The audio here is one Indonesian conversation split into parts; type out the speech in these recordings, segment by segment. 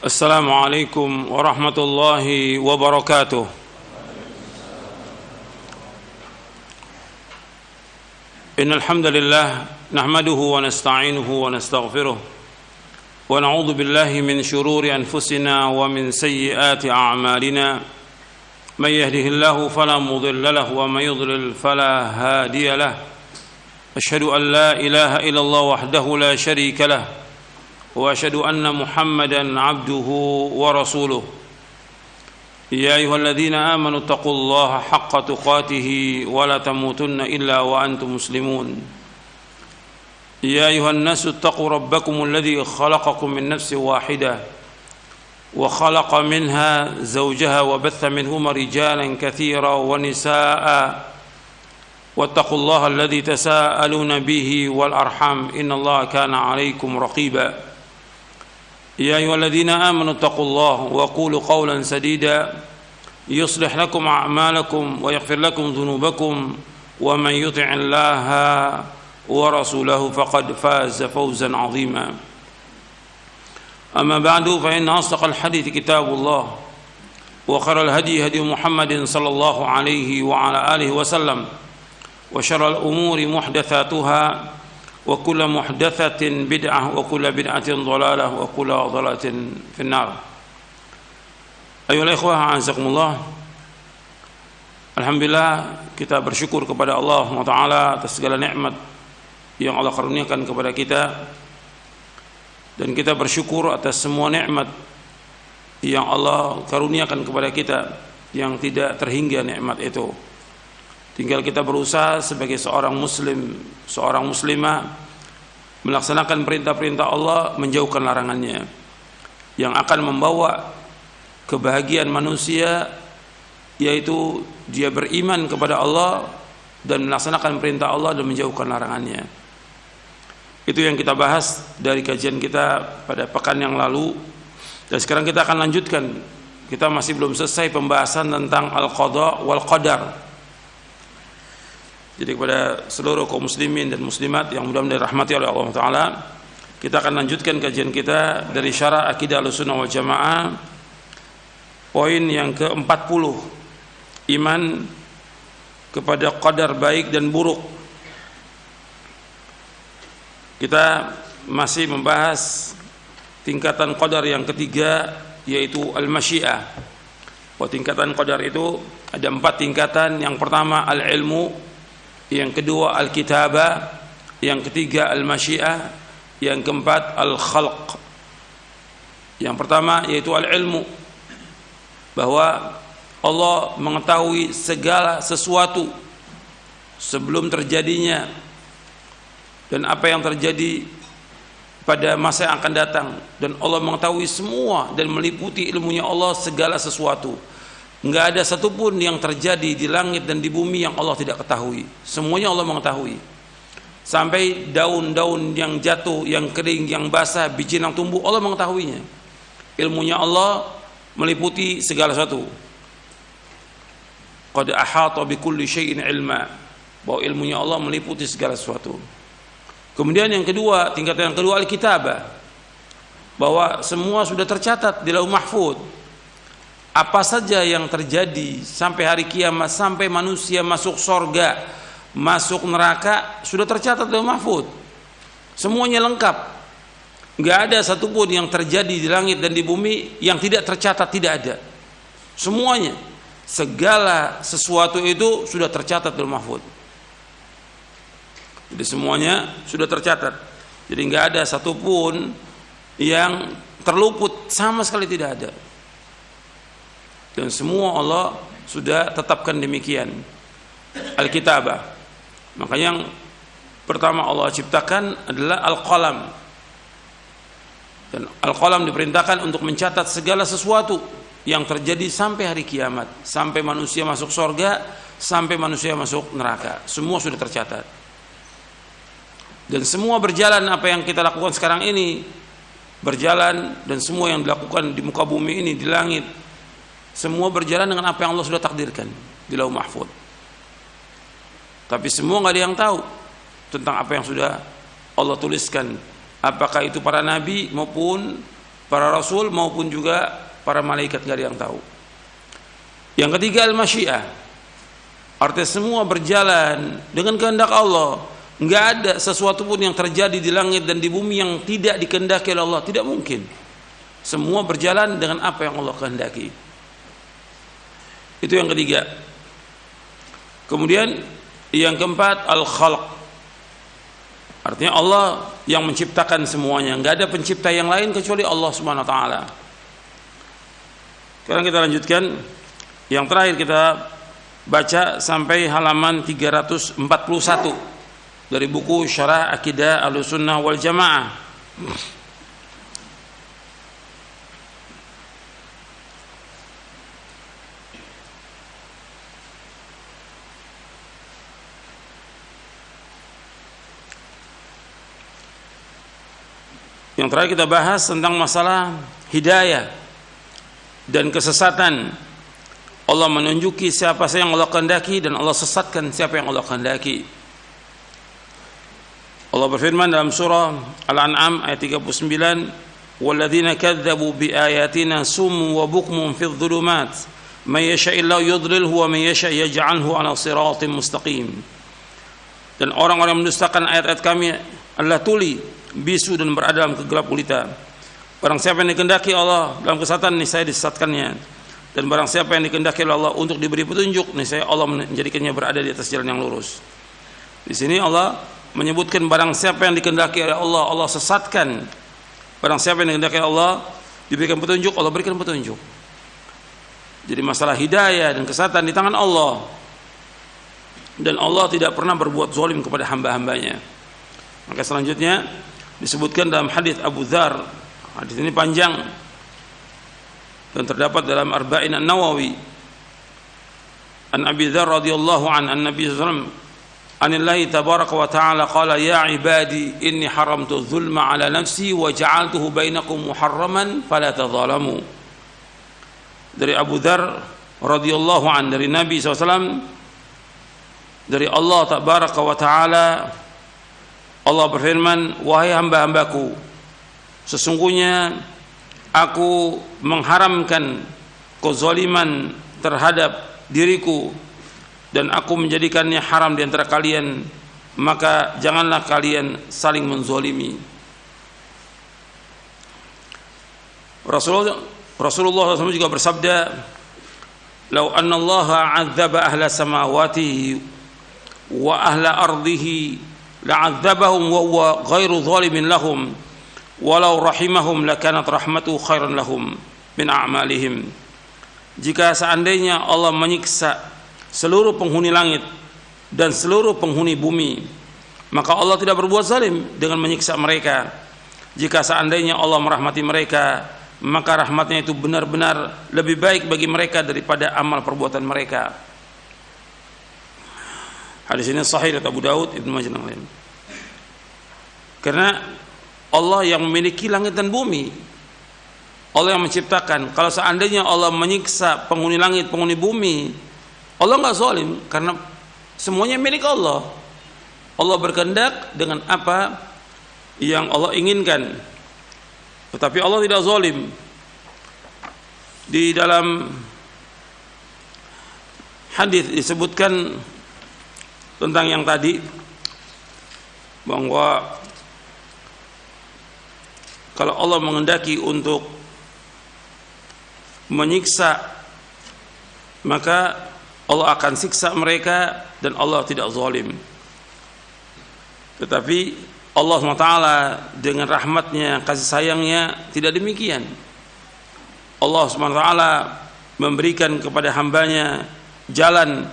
السلام عليكم ورحمة الله وبركاته. إن الحمد لله نحمده ونستعينه ونستغفره ونعوذ بالله من شرور أنفسنا ومن سيئات أعمالنا. من يهده الله فلا مضل له ومن يضلل فلا هادي له. أشهد أن لا إله إلا الله وحده لا شريك له وأشهد أن محمدا عبده ورسوله. يا أيها الذين آمنوا اتقوا الله حق تقاته ولا تموتن إلا وأنتم مسلمون. يا أيها الناس اتقوا ربكم الذي خلقكم من نفس واحدة وخلق منها زوجها وبث منهما رجالا كثيرا ونساء واتقوا الله الذي تساءلون به والأرحام إن الله كان عليكم رقيبا. يا أيها الذين آمنوا اتقوا الله وقولوا قولا سديدا يصلح لكم أعمالكم ويغفر لكم ذنوبكم ومن يطع الله ورسوله فقد فاز فوزا عظيما. أما بعد فإن أصدق الحديث كتاب الله وخير الهدي هدي محمد صلى الله عليه وعلى آله وسلم وشر الأمور محدثاتها وكل محدثة بدعة وكل بدعة ضلالة وكل ضلالة في النار. أيها الإخوة أعزكم الله. Alhamdulillah kita bersyukur kepada Allah SWT atas segala nikmat yang Allah karuniakan kepada kita, dan kita bersyukur atas semua nikmat yang Allah karuniakan kepada kita yang tidak terhingga nikmat itu. Tinggal kita berusaha sebagai seorang muslim, seorang muslimah, melaksanakan perintah-perintah Allah, menjauhkan larangannya, yang akan membawa kebahagiaan manusia, yaitu dia beriman kepada Allah dan melaksanakan perintah Allah dan menjauhkan larangannya. Itu yang kita bahas dari kajian kita pada pekan yang lalu, dan sekarang kita akan lanjutkan. Kita masih belum selesai pembahasan tentang al-qada wal qadar. Jadi kepada seluruh kaum muslimin dan muslimat yang mudah-mudahan dirahmati oleh Allah Ta'ala, kita akan lanjutkan kajian kita dari syarah Aqidah Ahlussunnah wal Jamaah, poin yang ke-40, iman kepada qadar baik dan buruk. Kita masih membahas tingkatan qadar yang ketiga, yaitu al-masyiah. Tingkatan qadar itu ada 4 tingkatan. Yang pertama al-ilmu, yang kedua al-kitabah, yang ketiga al-masyiah, yang keempat al-khalq. Yang pertama yaitu al-ilmu, bahwa Allah mengetahui segala sesuatu sebelum terjadinya, dan apa yang terjadi pada masa yang akan datang, dan Allah mengetahui semua dan meliputi ilmunya Allah segala sesuatu. Enggak ada satupun yang terjadi di langit dan di bumi yang Allah tidak ketahui. Semuanya Allah mengetahui. Sampai daun-daun yang jatuh, yang kering, yang basah, biji yang tumbuh, Allah mengetahuinya. Ilmunya Allah meliputi segala sesuatu. Qad ahata bi kulli syai'in ilma. Bahwa ilmunya Allah meliputi segala sesuatu. Kemudian yang kedua, tingkatan yang kedua al-kitabah. Bahwa semua sudah tercatat di Lauh Mahfuz. Apa saja yang terjadi sampai hari kiamat, sampai manusia masuk surga, masuk neraka, sudah tercatat dalam mahfuz. Semuanya lengkap. Enggak ada satupun yang terjadi di langit dan di bumi yang tidak tercatat, tidak ada. Semuanya, segala sesuatu itu sudah tercatat dalam mahfuz. Jadi semuanya sudah tercatat. Jadi enggak ada satupun yang terluput, sama sekali tidak ada. Dan semua Allah sudah tetapkan demikian. Al-kitabah. Maka yang pertama Allah ciptakan adalah al-qalam. Dan al-qalam diperintahkan untuk mencatat segala sesuatu yang terjadi sampai hari kiamat, sampai manusia masuk surga, sampai manusia masuk neraka. Semua sudah tercatat. Dan semua berjalan, apa yang kita lakukan sekarang ini berjalan, dan semua yang dilakukan di muka bumi ini, di langit, semua berjalan dengan apa yang Allah sudah takdirkan di Lauh Mahfuz. Tapi semua nggak ada yang tahu tentang apa yang sudah Allah tuliskan, apakah itu para nabi maupun para rasul maupun juga para malaikat, enggak ada yang tahu. Yang ketiga al-masyiah. Artinya semua berjalan dengan kehendak Allah. Enggak ada sesuatu pun yang terjadi di langit dan di bumi yang tidak dikehendaki oleh Allah, tidak mungkin. Semua berjalan dengan apa yang Allah kehendaki. Itu yang ketiga. Kemudian yang keempat al-khalq. Artinya Allah yang menciptakan semuanya, enggak ada pencipta yang lain kecuali Allah Subhanahu wa taala. Sekarang kita lanjutkan. Yang terakhir kita baca sampai halaman 341 dari buku Syarah Aqidah Ahlussunnah wal Jamaah. Yang terakhir kita bahas tentang masalah hidayah dan kesesatan. Allah menunjuki siapa saja yang Allah kehendaki dan Allah sesatkan siapa yang Allah kehendaki. Allah berfirman dalam surah Al-An'am ayat 39, "Walladzina kadzdzabu biayatina summun wa bukmun fidh dhulumat, may yasha'illahu yudlilhu wa may yasha' yaj'alhu 'ala siratin mustaqim." Dan orang-orang yang mendustakan ayat-ayat kami adalah tuli, bisu dan berada dalam kegelap gulita. Barang siapa yang dikehendaki Allah dalam kesesatan, niscaya disesatkannya. Dan barang siapa yang dikehendaki oleh Allah untuk diberi petunjuk, niscaya Allah menjadikannya berada di atas jalan yang lurus. Di sini Allah menyebutkan barang siapa yang dikehendaki oleh Allah, Allah sesatkan. Barang siapa yang dikehendaki Allah diberikan petunjuk, Allah berikan petunjuk. Jadi masalah hidayah dan kesesatan di tangan Allah. Dan Allah tidak pernah berbuat zalim kepada hamba-hambanya. Maka selanjutnya disebutkan dalam hadis Abu Dzar. Hadis ini panjang dan terdapat dalam Arba'in An-Nawawi. An Abi Dzar radhiyallahu an Nabi sallallahu alaihi wasallam anillahi tabaraka wa ta'ala qala ya ibadi inni haramtu dzulma ala nafsi wa ja'altuhu bainakum muharraman fala tadzalamu. Dari Abu Dzar radhiyallahu an dari Nabi SAW, dari Allah tabaraka wa ta'ala, Allah berfirman, wahai hamba-hambaku, sesungguhnya aku mengharamkan kezaliman terhadap diriku dan aku menjadikannya haram di antara kalian, maka janganlah kalian saling menzalimi. Rasulullah SAW juga bersabda, "Lau anna Allah 'adzaba ahla samawati wa ahla ardihi la'adzabahum wa huwa ghairu zalimin lahum. Walau rahimahum lakanat rahmatu khairan lahum min a'malihim." Jika seandainya Allah menyiksa seluruh penghuni langit dan seluruh penghuni bumi, maka Allah tidak berbuat zalim dengan menyiksa mereka. Jika seandainya Allah merahmati mereka, maka rahmatnya itu benar-benar lebih baik bagi mereka daripada amal perbuatan mereka. Hadis ini sahih dari Abu Daud, Ibnu Majah dan lain. Karena Allah yang memiliki langit dan bumi, Allah yang menciptakan. Kalau seandainya Allah menyiksa penghuni langit, penghuni bumi, Allah nggak zalim karena semuanya milik Allah. Allah berkehendak dengan apa yang Allah inginkan. Tetapi Allah tidak zalim. Di dalam hadis disebutkan tentang yang tadi, bahwa kalau Allah menghendaki untuk menyiksa, maka Allah akan siksa mereka dan Allah tidak zalim. Tetapi Allah SWT dengan rahmatnya, kasih sayangnya tidak demikian. Allah SWT memberikan kepada hambanya jalan,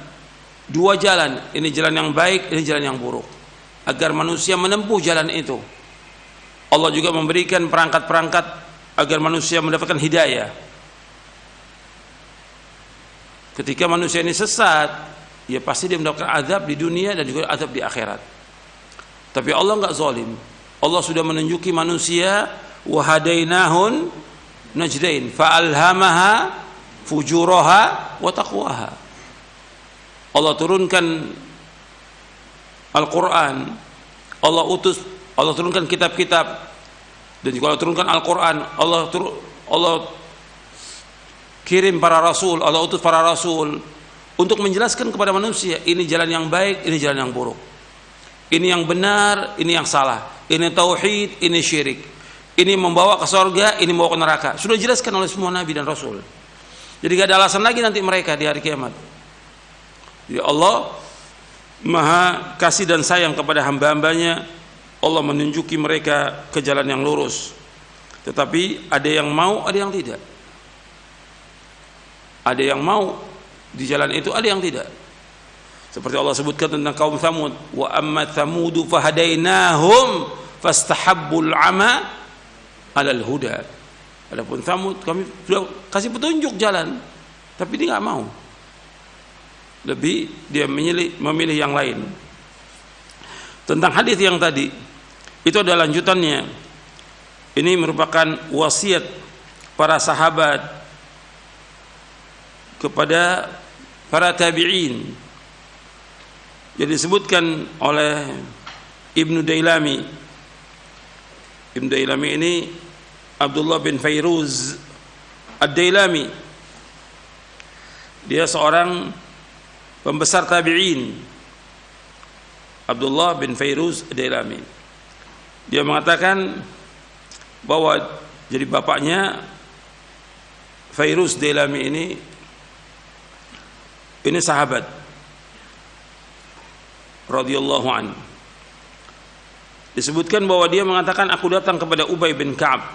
dua jalan, ini jalan yang baik, ini jalan yang buruk, agar manusia menempuh jalan itu. Allah juga memberikan perangkat-perangkat agar manusia mendapatkan hidayah. Ketika manusia ini sesat, ya pasti dia mendapatkan azab di dunia dan juga azab di akhirat. Tapi Allah enggak zalim. Allah sudah menunjuki manusia, wa hadainahun najdain fa alhamaha fujuraha wa taqwaha. Allah turunkan Al-Qur'an, Allah turunkan kitab-kitab Dan juga Allah turunkan Al-Quran, Allah kirim para rasul, Allah utus para rasul untuk menjelaskan kepada manusia, ini jalan yang baik, ini jalan yang buruk, ini yang benar, ini yang salah, ini tauhid, ini syirik, ini membawa ke surga, ini membawa ke neraka. Sudah dijelaskan oleh semua nabi dan rasul. Jadi gak ada alasan lagi nanti mereka di hari kiamat. Jadi Allah Maha kasih dan sayang kepada hamba-hambanya. Allah menunjuki mereka ke jalan yang lurus. Tetapi ada yang mau, ada yang tidak. Ada yang mau di jalan itu, ada yang tidak. Seperti Allah sebutkan tentang kaum Tsamud, wa amma Tsamudu fahadainahum fastahabbul 'ama 'alal huda. Adapun Tsamud kami sudah kasih petunjuk jalan, tapi dia enggak mau. Lebih dia memilih yang lain. Tentang hadis yang tadi, itu adalah lanjutannya. Ini merupakan wasiat para sahabat kepada para tabi'in. Jadi disebutkan oleh Ibnu Dailami. Ibnu Dailami ini Abdullah bin Fairuz Ad-Dailami. Dia seorang pembesar tabi'in. Abdullah bin Fairuz Ad-Dailami. Dia mengatakan bahwa jadi bapaknya Fairuz Dailami ini sahabat radhiyallahu an. Disebutkan bahwa dia mengatakan, aku datang kepada Ubay bin Ka'ab,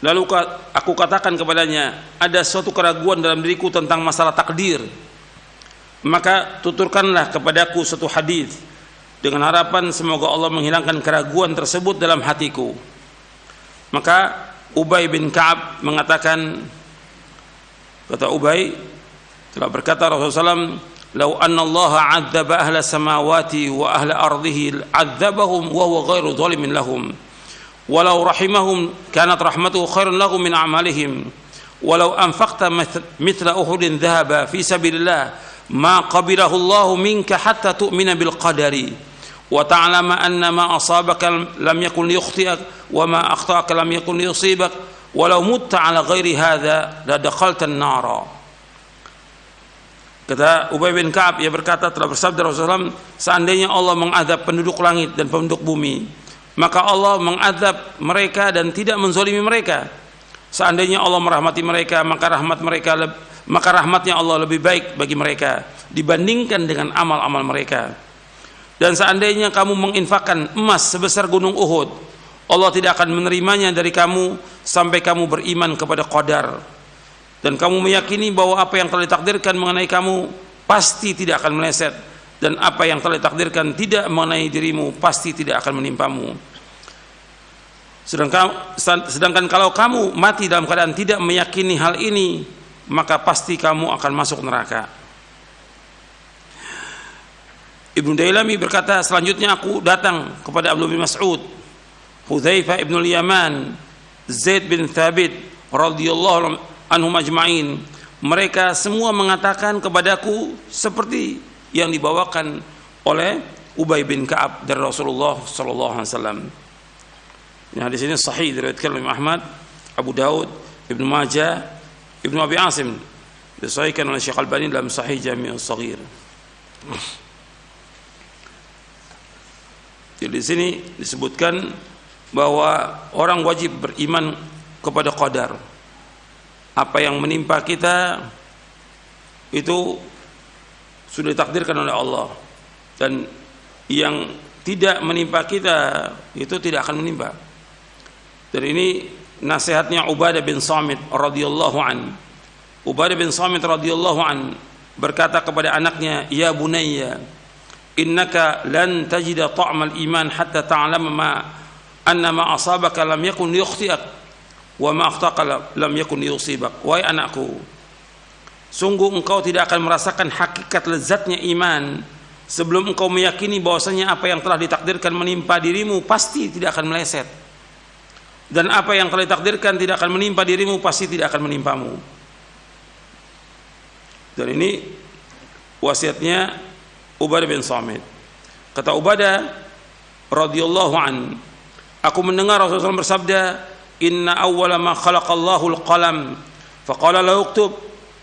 lalu aku katakan kepadanya, ada suatu keraguan dalam diriku tentang masalah takdir, maka tuturkanlah kepadaku suatu hadis dengan harapan semoga Allah menghilangkan keraguan tersebut dalam hatiku. Maka Ubay bin Ka'ab mengatakan, kata Ubay, telah berkata Rasulullah SAW, "Lau anna Allah 'adzaba ahla samawati wa ahla ardihi 'adzabahum wa huwa ghairu zalimin lahum. Walau rahimahum kanat rahmatuhu khairan lahum min a'malihim. Walau anfaqta mithla Uhudin dhahaba fi sabilillah ma qabilahu Allah minka hatta tu'mina bil qadari wa ta'lama anna ma asabaka lam yakun liyukhti'ak wa ma akhta'aka lam yakun liyusibak walau mutta 'ala ghairi hadha la dakhalta an-nara." Kata Ubay bin Ka'ab, ia berkata, telah bersabda Rasulullah, seandainya Allah mengadab penduduk langit dan penduduk bumi, maka Allah mengadab mereka dan tidak menzalimi mereka. Seandainya Allah merahmati mereka, maka rahmatnya Allah lebih baik bagi mereka dibandingkan dengan amal-amal mereka. Dan seandainya kamu menginfakkan emas sebesar gunung Uhud, Allah tidak akan menerimanya dari kamu sampai kamu beriman kepada qadar. Dan kamu meyakini bahwa apa yang telah ditakdirkan mengenai kamu pasti tidak akan meleset, dan apa yang telah ditakdirkan tidak mengenai dirimu pasti tidak akan menimpamu. Sedangkan kalau kamu mati dalam keadaan tidak meyakini hal ini, maka pasti kamu akan masuk neraka. Ibnu Dailami berkata, selanjutnya aku datang kepada Abdullah bin Mas'ud, Hudzaifah ibn al-Yaman, Zaid bin Thabit radhiyallahu anhum ajma'in. Mereka semua mengatakan kepadaku seperti yang dibawakan oleh Ubay bin Ka'ab dari Rasulullah sallallahu alaihi wasallam. Nah, di sini sahih diriwayatkan oleh Ahmad, Abu Daud, Ibnu Majah, Ibnu Abi Asim, disahihkan oleh Syekh Albani dalam Sahih Jami' Shaghir. Jadi di sini disebutkan bahwa orang wajib beriman kepada qadar. Apa yang menimpa kita itu sudah ditakdirkan oleh Allah, dan yang tidak menimpa kita itu tidak akan menimpa. Dan ini nasihatnya Ubadah bin Samit radhiyallahu an. Ubadah bin Samit radhiyallahu an berkata kepada anaknya, "Ya bunayya, innaka lan tajida ta'mal iman hatta ta'lama ma anna ma asabaka lam yakun liyukhti'ak wa ma akhtaka lam yakun yusibak." Wahai anakku, sungguh engkau tidak akan merasakan hakikat lezatnya iman sebelum engkau meyakini bahwasanya apa yang telah ditakdirkan menimpa dirimu pasti tidak akan meleset, dan apa yang telah ditakdirkan tidak akan menimpa dirimu pasti tidak akan menimpamu. Dan ini wasiatnya Ubadah bin Samit. Kata Ubadah radhiyallahu an, Aku mendengar Rasulullah SAW bersabda, "Inna awwala ma khalaqallahu al-qalam, faqala lahu uktub,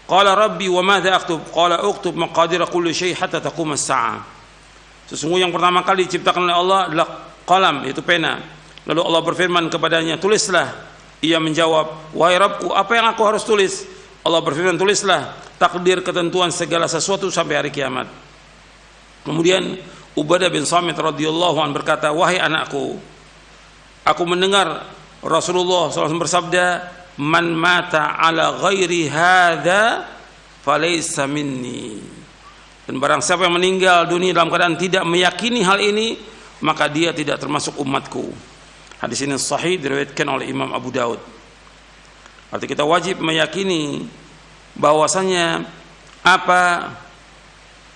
qala rabbi wa madza aktub, qala uktub maqadir kulli syai' hatta taqum as-sa'ah." Sesungguhnya yang pertama kali diciptakan oleh Allah adalah qalam, yaitu pena. Lalu Allah berfirman kepadanya, "Tulislah." Ia menjawab, "Wahai Rabbku, apa yang aku harus tulis?" Allah berfirman, "Tulislah takdir ketentuan segala sesuatu sampai hari kiamat." Kemudian Ubadah bin Samit radhiyallahu anhu berkata, "Wahai anakku, aku mendengar Rasulullah SAW bersabda, man mata ala ghairi hadza falaysa minni." Dan barang siapa yang meninggal dunia dalam keadaan tidak meyakini hal ini, maka dia tidak termasuk umatku. Hadis ini sahih, diriwayatkan oleh Imam Abu Daud. Artinya kita wajib meyakini bahwasanya apa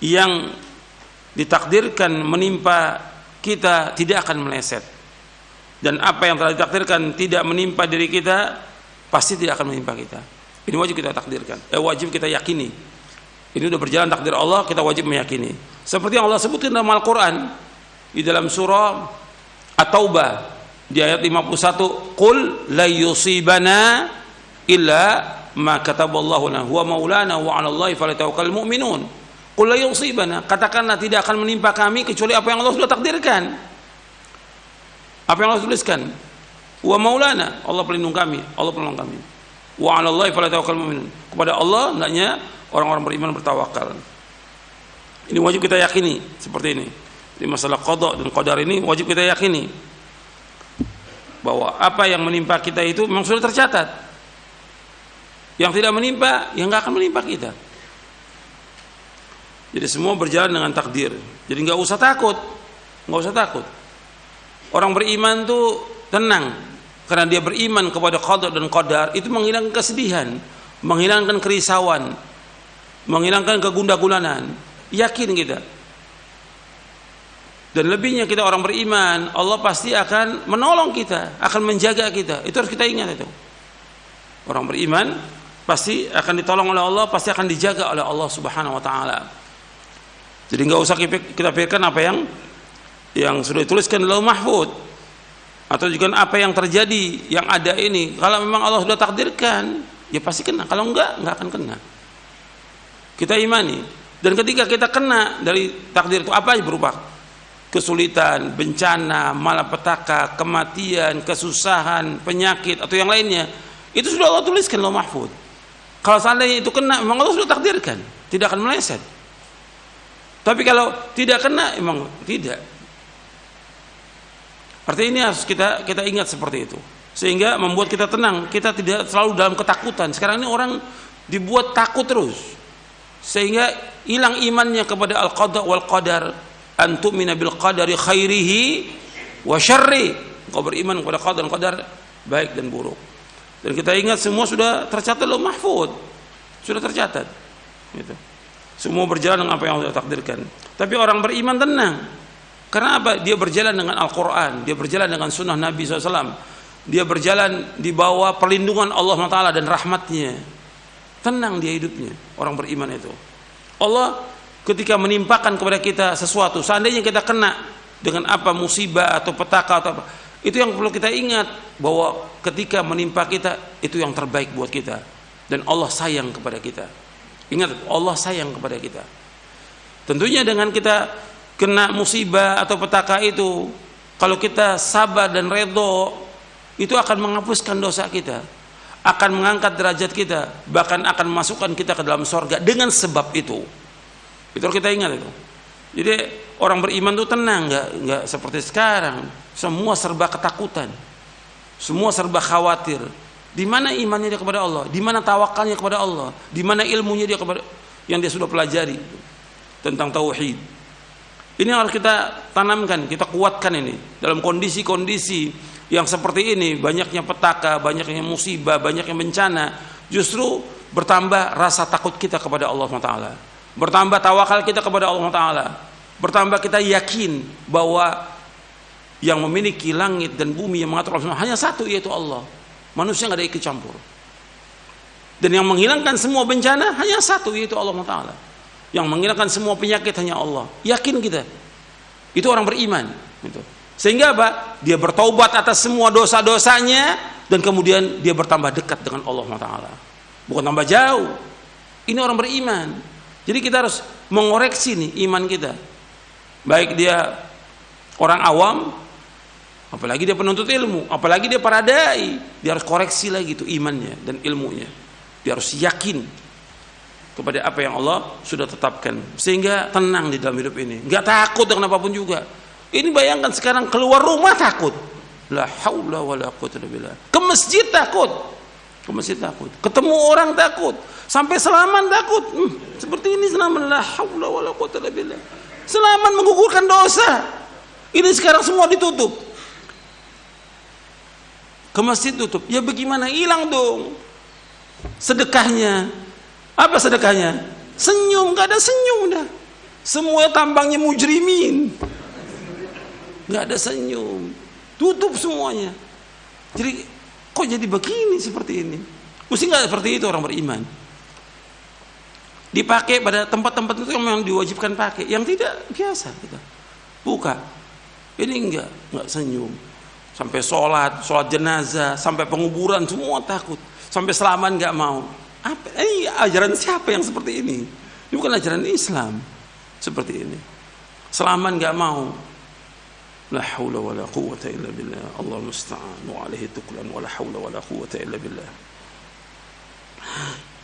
yang ditakdirkan menimpa kita tidak akan meleset, dan apa yang telah ditakdirkan tidak menimpa diri kita pasti tidak akan menimpa kita. Ini wajib kita takdirkan, wajib kita yakini. Ini sudah berjalan takdir Allah, kita wajib meyakini. Seperti yang Allah sebutkan dalam Al-Quran di dalam surah At-Taubah di ayat 51, "Qul la yusibana illa ma kataballahu lana huwa maulana wa 'alallahi falyatawakkalul mu'minun." Qul la yusibana, katakanlah tidak akan menimpa kami kecuali apa yang Allah sudah takdirkan. Apa yang Allah tuliskan. Wa maulana, Allah pelindung kami, Allah penolong kami. Wa 'alallahi falyatawakkalul mu'minun. Kepada Allah hendaknya orang-orang beriman bertawakal. Ini wajib kita yakini seperti ini. Di masalah qada dan qadar ini wajib kita yakini bahwa apa yang menimpa kita itu memang sudah tercatat. Yang tidak menimpa, yang nggak akan menimpa kita. Jadi semua berjalan dengan takdir. Jadi nggak usah takut, nggak usah takut. Orang beriman tuh tenang karena dia beriman kepada qada dan qadar. Itu menghilangkan kesedihan, menghilangkan kerisauan, menghilangkan kegundah-gulanan. Yakin kita. Dan lebihnya kita orang beriman, Allah pasti akan menolong kita, akan menjaga kita. Itu harus kita ingat itu. Orang beriman pasti akan ditolong oleh Allah, pasti akan dijaga oleh Allah Subhanahu wa taala. Jadi enggak usah kita pikirkan apa yang sudah dituliskan dalam Mahfuz, atau juga apa yang terjadi yang ada ini. Kalau memang Allah sudah takdirkan, ya pasti kena. Kalau enggak akan kena. Kita imani. Dan ketika kita kena dari takdir itu, apa aja berupa kesulitan, bencana, malapetaka, kematian, kesusahan, penyakit atau yang lainnya, itu sudah Allah tuliskan dalam Mahfuz. Kalau seandainya itu kena, memang Allah sudah takdirkan, tidak akan meleset. Tapi kalau tidak kena, memang tidak. Artinya ini harus kita ingat seperti itu, sehingga membuat kita tenang. Kita tidak selalu dalam ketakutan. Sekarang ini orang dibuat takut terus, sehingga hilang imannya kepada al-qada wal qadar. Antu'mina bil qadari khairihi wa syarri. Engkau beriman kepada qadar dan qadar baik dan buruk. Dan kita ingat semua sudah tercatat dalam Mahfuz. Sudah tercatat. Gitu. Semua berjalan dengan apa yang Allah takdirkan. Tapi orang beriman tenang. Karena apa? Dia berjalan dengan Al-Quran. Dia berjalan dengan sunnah Nabi SAW. Dia berjalan di bawah perlindungan Allah SWT dan rahmatnya. Tenang dia hidupnya. Orang beriman itu. Allah ketika menimpakan kepada kita sesuatu, seandainya kita kena dengan apa musibah atau petaka atau apa, itu yang perlu kita ingat, bahwa ketika menimpa kita itu yang terbaik buat kita, dan Allah sayang kepada kita. Ingat, Allah sayang kepada kita. Tentunya dengan kita kena musibah atau petaka itu, kalau kita sabar dan redho, itu akan menghapuskan dosa kita, akan mengangkat derajat kita, bahkan akan memasukkan kita ke dalam surga dengan sebab itu. Itu harus kita ingat itu. Jadi orang beriman itu tenang, nggak seperti sekarang. Semua serba ketakutan, semua serba khawatir. Di mana imannya dia kepada Allah? Di mana tawakalnya kepada Allah? Di mana ilmunya dia kepada yang dia sudah pelajari tentang tauhid? Ini harus kita tanamkan, kita kuatkan ini dalam kondisi-kondisi yang seperti ini. Banyaknya petaka, banyaknya musibah, banyaknya bencana. Justru bertambah rasa takut kita kepada Allah SWT. Bertambah tawakal kita kepada Allah Ta'ala. Bertambah kita yakin bahwa yang memiliki langit dan bumi, yang mengatur semua hanya satu, yaitu Allah. Manusia nggak ada ikut campur. Dan yang menghilangkan semua bencana hanya satu, yaitu Allah Ta'ala. Yang menghilangkan semua penyakit hanya Allah. Yakin kita. Itu orang beriman. Gitu. Sehingga apa? Dia bertaubat atas semua dosa-dosanya dan kemudian dia bertambah dekat dengan Allah Taala. Bukan tambah jauh. Ini orang beriman. Jadi kita harus mengoreksi nih iman kita. Baik dia orang awam, apalagi dia penuntut ilmu, apalagi dia para dai, dia harus koreksi lagi tuh imannya dan ilmunya. Dia harus yakin kepada apa yang Allah sudah tetapkan, sehingga tenang di dalam hidup ini, nggak takut dengan apapun juga. Ini bayangkan sekarang keluar rumah takut, la haula wala quwwata illa billah. Ke masjid takut, ketemu orang takut, sampai salaman takut. Seperti ini salaman, la haula wala quwwata illa billah. Salaman menggugurkan dosa. Ini sekarang semua ditutup. Ke masjid tutup, ya bagaimana, hilang dong sedekahnya. Apa sedekahnya? Senyum, gak ada senyum dah. Semua tampangnya mujrimin, gak ada senyum, tutup semuanya. Jadi kok jadi begini seperti ini? Mesti gak seperti itu orang beriman. Dipakai pada tempat-tempat itu yang memang diwajibkan pakai, yang tidak biasa kita buka. Ini enggak senyum. Sampai sholat jenazah, sampai penguburan semua takut. Sampai selaman enggak mau. Apa? Ini ajaran siapa yang seperti ini? Ini bukan ajaran Islam seperti ini. Selaman enggak mau. La haula wala quwwata illa billah. Allahu musta'an wa alaihi tuklan wa la haula wala quwwata illa billah.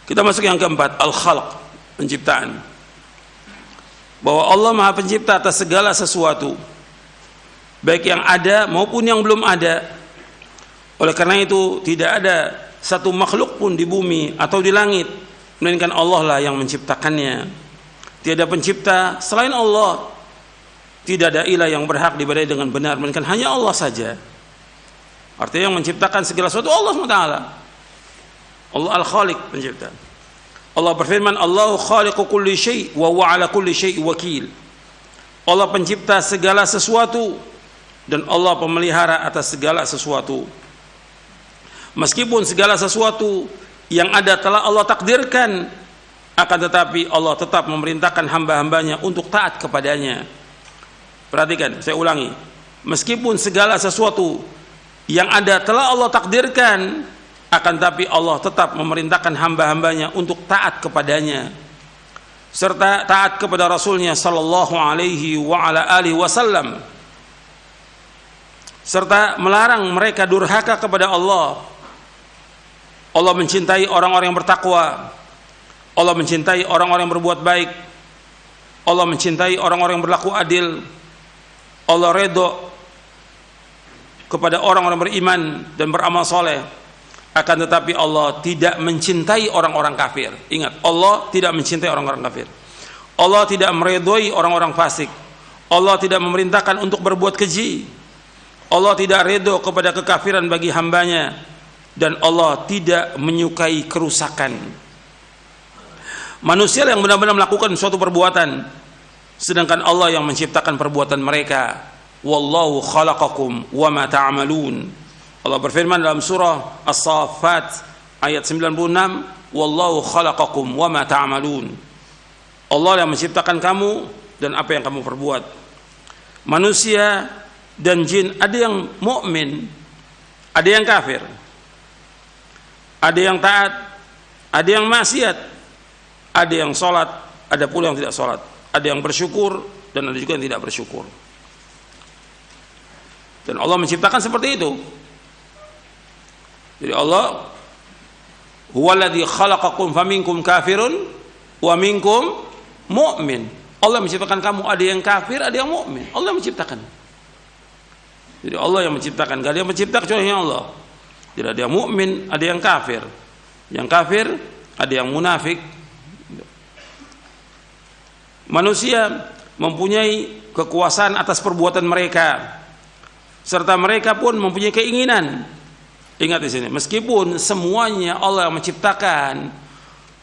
Kita masuk yang keempat, al-khalq, penciptaan. Bahwa Allah Maha Pencipta atas segala sesuatu, baik yang ada maupun yang belum ada. Oleh karena itu tidak ada satu makhluk pun di bumi atau di langit melainkan Allah lah yang menciptakannya. Tiada pencipta selain Allah. Tidak ada ilah yang berhak diibadahi dengan benar melainkan hanya Allah saja. Artinya yang menciptakan segala sesuatu Allah SWT. Allah Al-Khaliq, pencipta. Allah berfirman, Allahu khaliqu kulli syai' wa huwa ala kulli syai' wakil. Allah pencipta segala sesuatu dan Allah pemelihara atas segala sesuatu. Meskipun segala sesuatu yang ada telah Allah takdirkan, akan tetapi Allah tetap memerintahkan hamba-hambanya untuk taat kepadanya. Perhatikan, saya ulangi. Meskipun segala sesuatu yang ada telah Allah takdirkan, akan tetapi Allah tetap memerintahkan hamba-hambanya untuk taat kepadanya, serta taat kepada Rasulnya sallallahu alaihi wa ala alihi wasallam, serta melarang mereka durhaka kepada Allah. Allah mencintai orang-orang yang bertakwa. Allah mencintai orang-orang yang berbuat baik. Allah mencintai orang-orang yang berlaku adil. Allah redha kepada orang-orang beriman dan beramal soleh. Akan tetapi Allah tidak mencintai orang-orang kafir. Ingat, Allah tidak mencintai orang-orang kafir. Allah tidak meredhoi orang-orang fasik. Allah tidak memerintahkan untuk berbuat keji. Allah tidak redho kepada kekafiran bagi hambanya. Dan Allah tidak menyukai kerusakan. Manusia yang benar-benar melakukan suatu perbuatan, sedangkan Allah yang menciptakan perbuatan mereka. Wallahu khalaqakum wa ma ta'malun. Allah berfirman dalam surah As-Saffat ayat 96, Wallahu khalaqakum wa ma ta'malun. Allah yang menciptakan kamu dan apa yang kamu perbuat. Manusia dan jin, ada yang mukmin, ada yang kafir, ada yang taat, ada yang maksiat, ada yang sholat, ada pula yang tidak sholat, ada yang bersyukur dan ada juga yang tidak bersyukur. Dan Allah menciptakan seperti itu. Jadi Allah huwaladzi khalaqakum faminkum kafirun wa minkum mu'min. Allah menciptakan kamu, ada yang kafir, ada yang mukmin. Allah menciptakan. Jadi Allah yang menciptakan, gak ada yang mencipta kecuali Allah. Tidak ada yang mukmin, ada yang kafir. Yang kafir, ada yang munafik. Manusia mempunyai kekuasaan atas perbuatan mereka, serta mereka pun mempunyai keinginan. Ingat di sini, meskipun semuanya Allah yang menciptakan,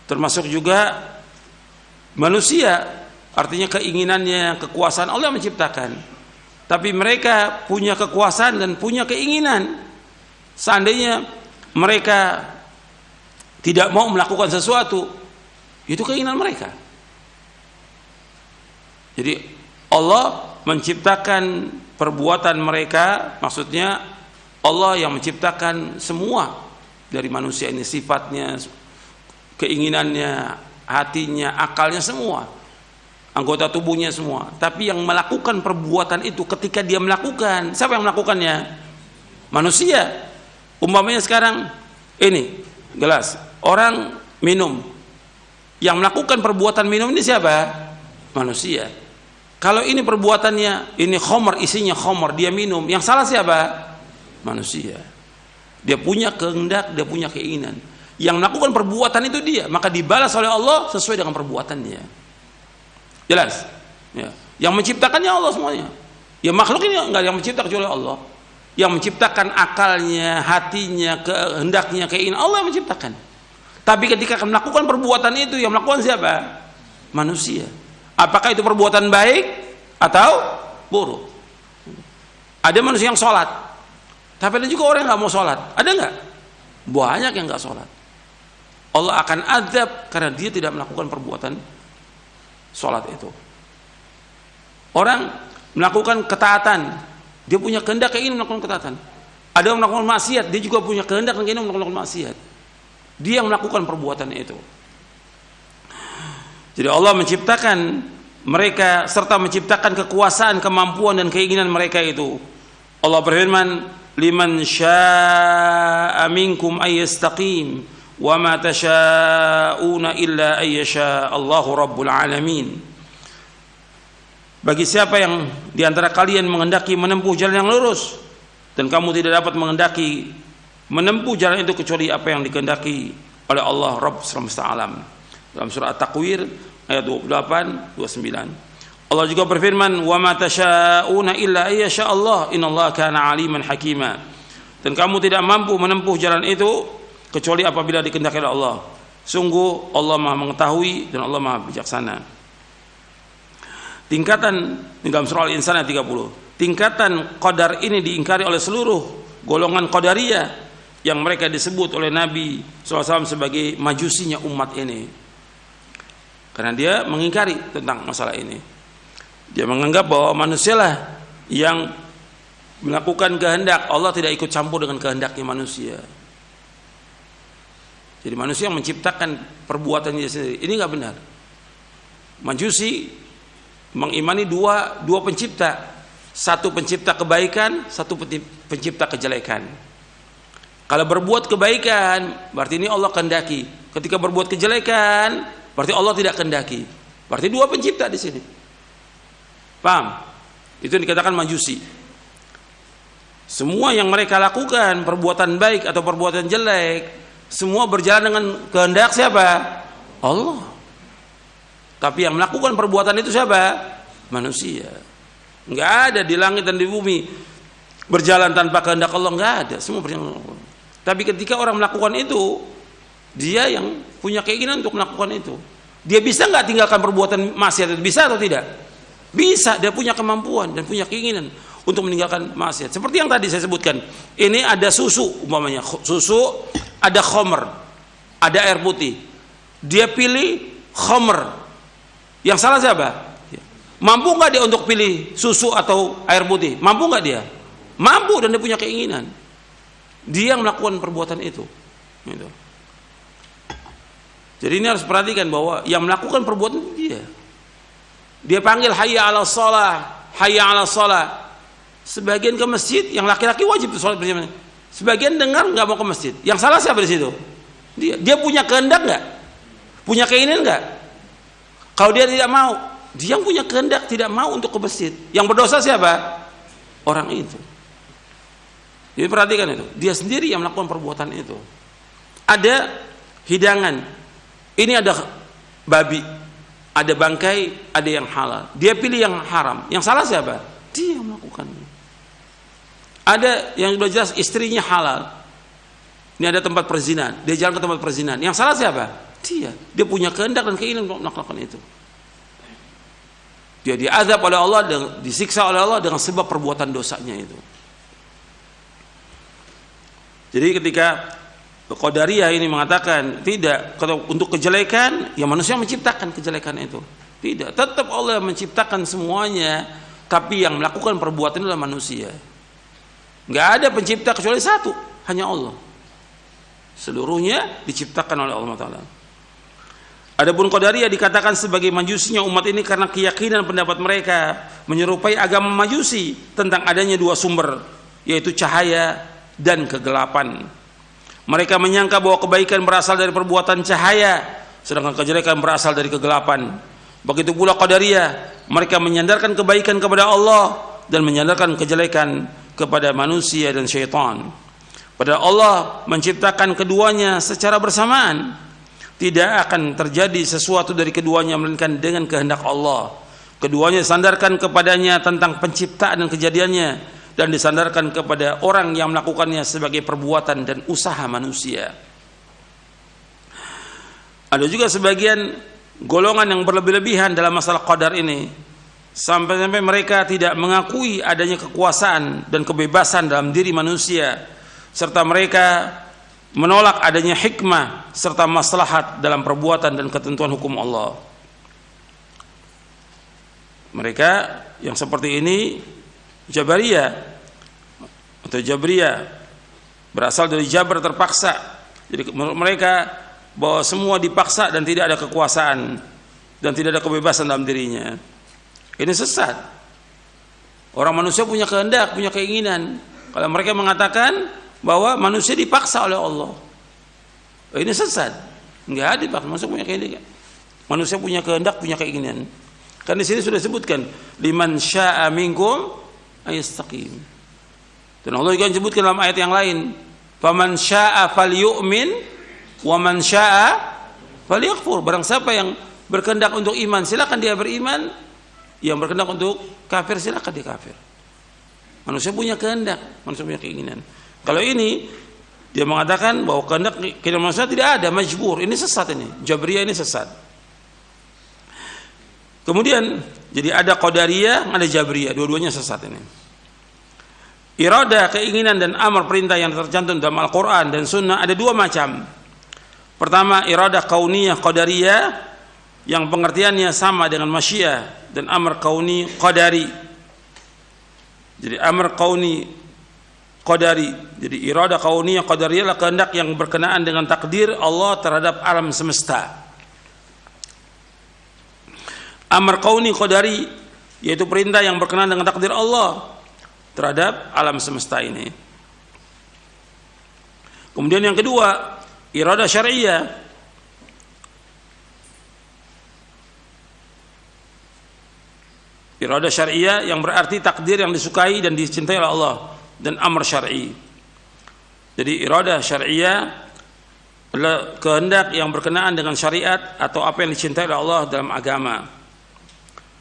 termasuk juga manusia, artinya keinginannya, kekuasaan Allah yang menciptakan. Tapi mereka punya kekuasaan dan punya keinginan. Seandainya mereka tidak mau melakukan sesuatu, itu keinginan mereka. Jadi Allah menciptakan perbuatan mereka, maksudnya Allah yang menciptakan semua dari manusia ini, sifatnya, keinginannya, hatinya, akalnya, semua anggota tubuhnya semua. Tapi yang melakukan perbuatan itu, ketika dia melakukan, siapa yang melakukannya? Manusia. Umpamanya sekarang ini gelas, orang minum, yang melakukan perbuatan minum ini siapa? Manusia. Kalau ini perbuatannya, ini khamr, isinya khamr, dia minum, yang salah siapa? Manusia. Dia punya kehendak, dia punya keinginan. Yang melakukan perbuatan itu dia, maka dibalas oleh Allah sesuai dengan perbuatannya. Jelas? Ya. Yang menciptakannya Allah semuanya. Ya makhluk ini enggak yang mencipta kecuali Allah. Yang menciptakan akalnya, hatinya, kehendaknya, keinginan, Allah yang menciptakan. Tapi ketika melakukan perbuatan itu, yang melakukan siapa? Manusia. Apakah itu perbuatan baik atau buruk? Ada manusia yang sholat, tapi ada juga orang yang nggak mau sholat. Ada nggak? Banyak yang nggak sholat. Allah akan azab karena dia tidak melakukan perbuatan sholat itu. Orang melakukan ketaatan, dia punya kehendak ingin melakukan ketaatan. Ada yang melakukan maksiat, dia juga punya kehendak ingin melakukan maksiat. Dia yang melakukan perbuatan itu. Jadi Allah menciptakan mereka serta menciptakan kekuasaan, kemampuan dan keinginan mereka itu. Allah berfirman, "Liman syaa'a minkum ayyastaqim wa ma tasyaa'una illa ayyasha Allahu rabbul alamin." Bagi siapa yang di antara kalian menghendaki menempuh jalan yang lurus, dan kamu tidak dapat menghendaki menempuh jalan itu kecuali apa yang dikehendaki oleh Allah Rabb semesta alam. Dalam surah At-Takwir ayat 28 29. Allah juga berfirman, "Wa ma tasyaa'una illa ayyasha Allah, innallaha kana 'aliman hakima." Dan kamu tidak mampu menempuh jalan itu kecuali apabila dikehendaki oleh Allah. Sungguh Allah Maha mengetahui dan Allah Maha bijaksana. Tingkatan dalam surah Al-Insan ayat 30. Tingkatan qadar ini diingkari oleh seluruh golongan qadariyah yang mereka disebut oleh Nabi SAW sebagai majusinya umat ini. Karena dia mengingkari tentang masalah ini. Dia menganggap bahwa manusialah yang melakukan kehendak, Allah tidak ikut campur dengan kehendaknya manusia. Jadi manusia yang menciptakan perbuatannya sendiri. Ini enggak benar. Majusi mengimani dua pencipta. Satu pencipta kebaikan, satu pencipta kejelekan. Kalau berbuat kebaikan, berarti ini Allah kehendaki. Ketika berbuat kejelekan, berarti Allah tidak kehendaki. Berarti dua pencipta di sini. Paham? Itu yang dikatakan majusi. Semua yang mereka lakukan, perbuatan baik atau perbuatan jelek, semua berjalan dengan kehendak siapa? Allah. Tapi yang melakukan perbuatan itu siapa? Manusia. Enggak ada di langit dan di bumi berjalan tanpa kehendak Allah, enggak ada. Semua berjalan dengan Allah. Tapi ketika orang melakukan itu, dia yang punya keinginan untuk melakukan itu. Dia bisa nggak tinggalkan perbuatan maksiat itu? Bisa atau tidak? Bisa. Dia punya kemampuan dan punya keinginan untuk meninggalkan maksiat. Seperti yang tadi saya sebutkan. Ini ada susu, umpamanya susu, ada khamr, ada air putih. Dia pilih khamr. Yang salah siapa? Mampu nggak dia untuk pilih susu atau air putih? Mampu nggak dia? Mampu, dan dia punya keinginan. Dia yang melakukan perbuatan itu. Gitu. Jadi ini harus perhatikan bahwa yang melakukan perbuatan itu dia. Dia panggil hayya 'alas shalah, hayya 'alas shalah. Sebagian ke masjid, yang laki-laki wajib sholat berjamaah. Sebagian dengar nggak mau ke masjid. Yang salah siapa di situ? Dia. Dia punya kehendak nggak? Punya keinginan nggak? Kalau dia tidak mau, dia yang punya kehendak tidak mau untuk ke masjid. Yang berdosa siapa? Orang itu. Jadi perhatikan itu. Dia sendiri yang melakukan perbuatan itu. Ada hidangan. Ini ada babi, ada bangkai, ada yang halal. Dia pilih yang haram. Yang salah siapa? Dia yang melakukannya. Ada yang sudah jelas istrinya halal. Ini ada tempat perzinahan. Dia jalan ke tempat perzinahan. Yang salah siapa? Dia. Dia punya kehendak dan keinginan untuk melakukan itu. Dia diazab oleh Allah, disiksa oleh Allah dengan sebab perbuatan dosanya itu. Jadi ketika Qadariyah ini mengatakan tidak, kalau untuk kejelekan, ya manusia menciptakan kejelekan itu. Tidak, tetap Allah menciptakan semuanya tapi yang melakukan perbuatan adalah manusia. Nggak ada pencipta kecuali satu, hanya Allah. Seluruhnya diciptakan oleh Allah Ta'ala. Adapun Qadariyah dikatakan sebagai majusinya umat ini karena keyakinan pendapat mereka menyerupai agama Majusi tentang adanya dua sumber, yaitu cahaya dan kegelapan. Mereka menyangka bahwa kebaikan berasal dari perbuatan cahaya, sedangkan kejelekan berasal dari kegelapan. Begitu pula Qadariyah, mereka menyandarkan kebaikan kepada Allah dan menyandarkan kejelekan kepada manusia dan syaitan. Padahal Allah menciptakan keduanya secara bersamaan. Tidak akan terjadi sesuatu dari keduanya melainkan dengan kehendak Allah. Keduanya disandarkan kepadanya tentang penciptaan dan kejadiannya, dan disandarkan kepada orang yang melakukannya sebagai perbuatan dan usaha manusia. Ada juga sebagian golongan yang berlebih-lebihan dalam masalah qadar ini, sampai-sampai mereka tidak mengakui adanya kekuasaan dan kebebasan dalam diri manusia, serta mereka menolak adanya hikmah serta maslahat dalam perbuatan dan ketentuan hukum Allah. Mereka yang seperti ini Jabariyah atau Jabriyah, berasal dari Jabr, terpaksa. Jadi menurut mereka bahwa semua dipaksa dan tidak ada kekuasaan dan tidak ada kebebasan dalam dirinya. Ini sesat. Orang manusia punya kehendak, punya keinginan. Kalau mereka mengatakan bahwa manusia dipaksa oleh Allah, ini sesat. Enggak ada dipaksa. Manusia punya kehendak. Manusia punya kehendak, punya keinginan. Kan di sini sudah disebutkan liman syaa'a minkum ayastaqim. Dan Allah juga menyebutkan dalam ayat yang lain, faman syaa'a falyu'min wa man syaa'a falyakfur. Barang siapa yang berkehendak untuk iman, silakan dia beriman. Yang berkehendak untuk kafir, silakan dia kafir. Manusia punya kehendak, manusia punya keinginan. Kalau ini dia mengatakan bahwa kehendak manusia tidak ada, majbur. Ini sesat, ini Jabriyah, ini sesat. Kemudian jadi ada Qadariyah, ada Jabriyah, dua-duanya sesat ini. Iradah, keinginan dan amar perintah yang tercantum dalam Al-Qur'an dan Sunnah ada dua macam. Pertama, iradah kauniyah Qadariyah yang pengertiannya sama dengan masyiah, dan amar kauni qadari. Jadi amar kauni qadari. Jadi iradah kauniyah qadariyah adalah kehendak yang berkenaan dengan takdir Allah terhadap alam semesta. Amar kauni qadari yaitu perintah yang berkenaan dengan takdir Allah terhadap alam semesta ini. Kemudian yang kedua, iradah syariah. Iradah syariah yang berarti takdir yang disukai dan dicintai oleh Allah, dan amr syar'i. Jadi iradah syariah adalah kehendak yang berkenaan dengan syariat atau apa yang dicintai oleh Allah dalam agama.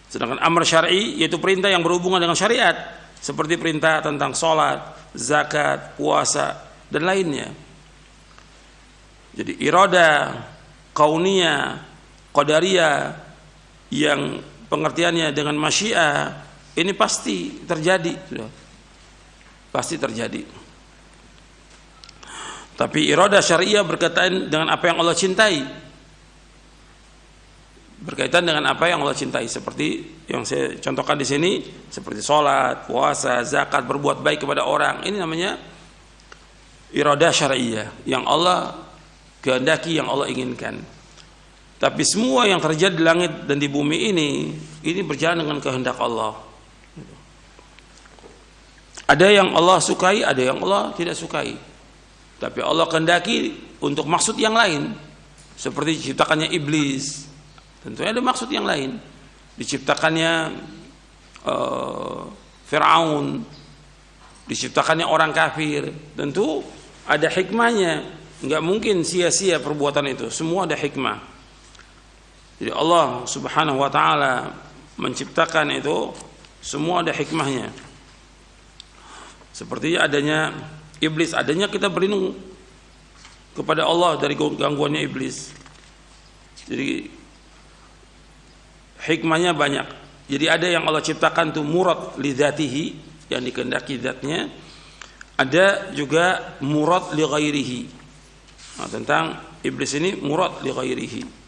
Sedangkan amr syar'i yaitu perintah yang berhubungan dengan syariat, seperti perintah tentang sholat, zakat, puasa, dan lainnya. Jadi iradah kauniyah qadariyah yang pengertiannya dengan masyiah ini pasti terjadi, pasti terjadi. Tapi iradah syariah berkaitan dengan apa yang Allah cintai, berkaitan dengan apa yang Allah cintai, seperti yang saya contohkan di sini, seperti sholat, puasa, zakat, berbuat baik kepada orang. Ini namanya iradah syariah yang Allah kehendaki, yang Allah inginkan. Tapi semua yang terjadi di langit dan di bumi ini berjalan dengan kehendak Allah. Ada yang Allah sukai, ada yang Allah tidak sukai. Tapi Allah kehendaki untuk maksud yang lain. Seperti diciptakannya iblis, tentunya ada maksud yang lain. Diciptakannya Fir'aun, diciptakannya orang kafir, tentu ada hikmahnya. Enggak mungkin sia-sia perbuatan itu, semua ada hikmah. Jadi Allah Subhanahu wa taala menciptakan itu semua ada hikmahnya. Seperti adanya iblis, adanya kita berlindung kepada Allah dari gangguannya iblis. Jadi hikmahnya banyak. Jadi ada yang Allah ciptakan itu murad li dzatihi, yang dikehendaki zatnya. Ada juga murad li ghairihi. Nah, tentang iblis ini murad li ghairihi.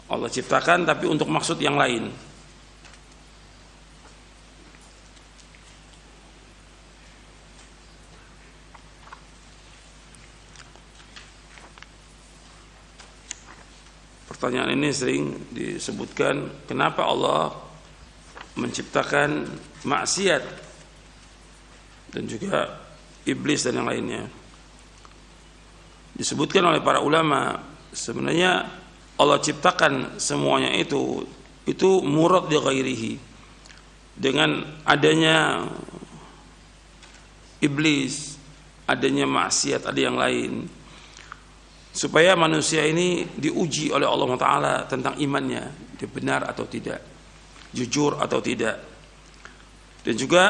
Allah ciptakan tapi untuk maksud yang lain. Pertanyaan ini sering disebutkan, kenapa Allah menciptakan maksiat dan juga iblis dan yang lainnya. Disebutkan oleh para ulama, sebenarnya Allah ciptakan semuanya itu murad li ghairihi. Dengan adanya iblis, adanya maksiat, ada yang lain, supaya manusia ini diuji oleh Allah Ta'ala tentang imannya, dia benar atau tidak, jujur atau tidak, dan juga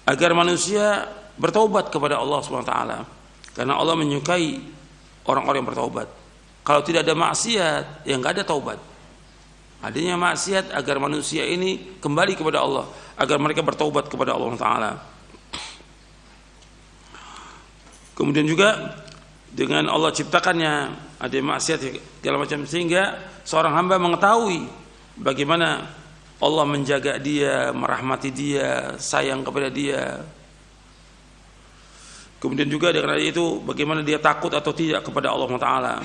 agar manusia bertaubat kepada Allah SWT, karena Allah menyukai orang-orang yang bertaubat. Kalau tidak ada maksiat, ya nggak ada taubat. Adanya maksiat agar manusia ini kembali kepada Allah, agar mereka bertaubat kepada Allah Ta'ala. Kemudian juga dengan Allah ciptakannya ada maksiat segala macam, sehingga seorang hamba mengetahui bagaimana Allah menjaga dia, merahmati dia, sayang kepada dia. Kemudian juga dengan itu bagaimana dia takut atau tidak kepada Allah Ta'ala.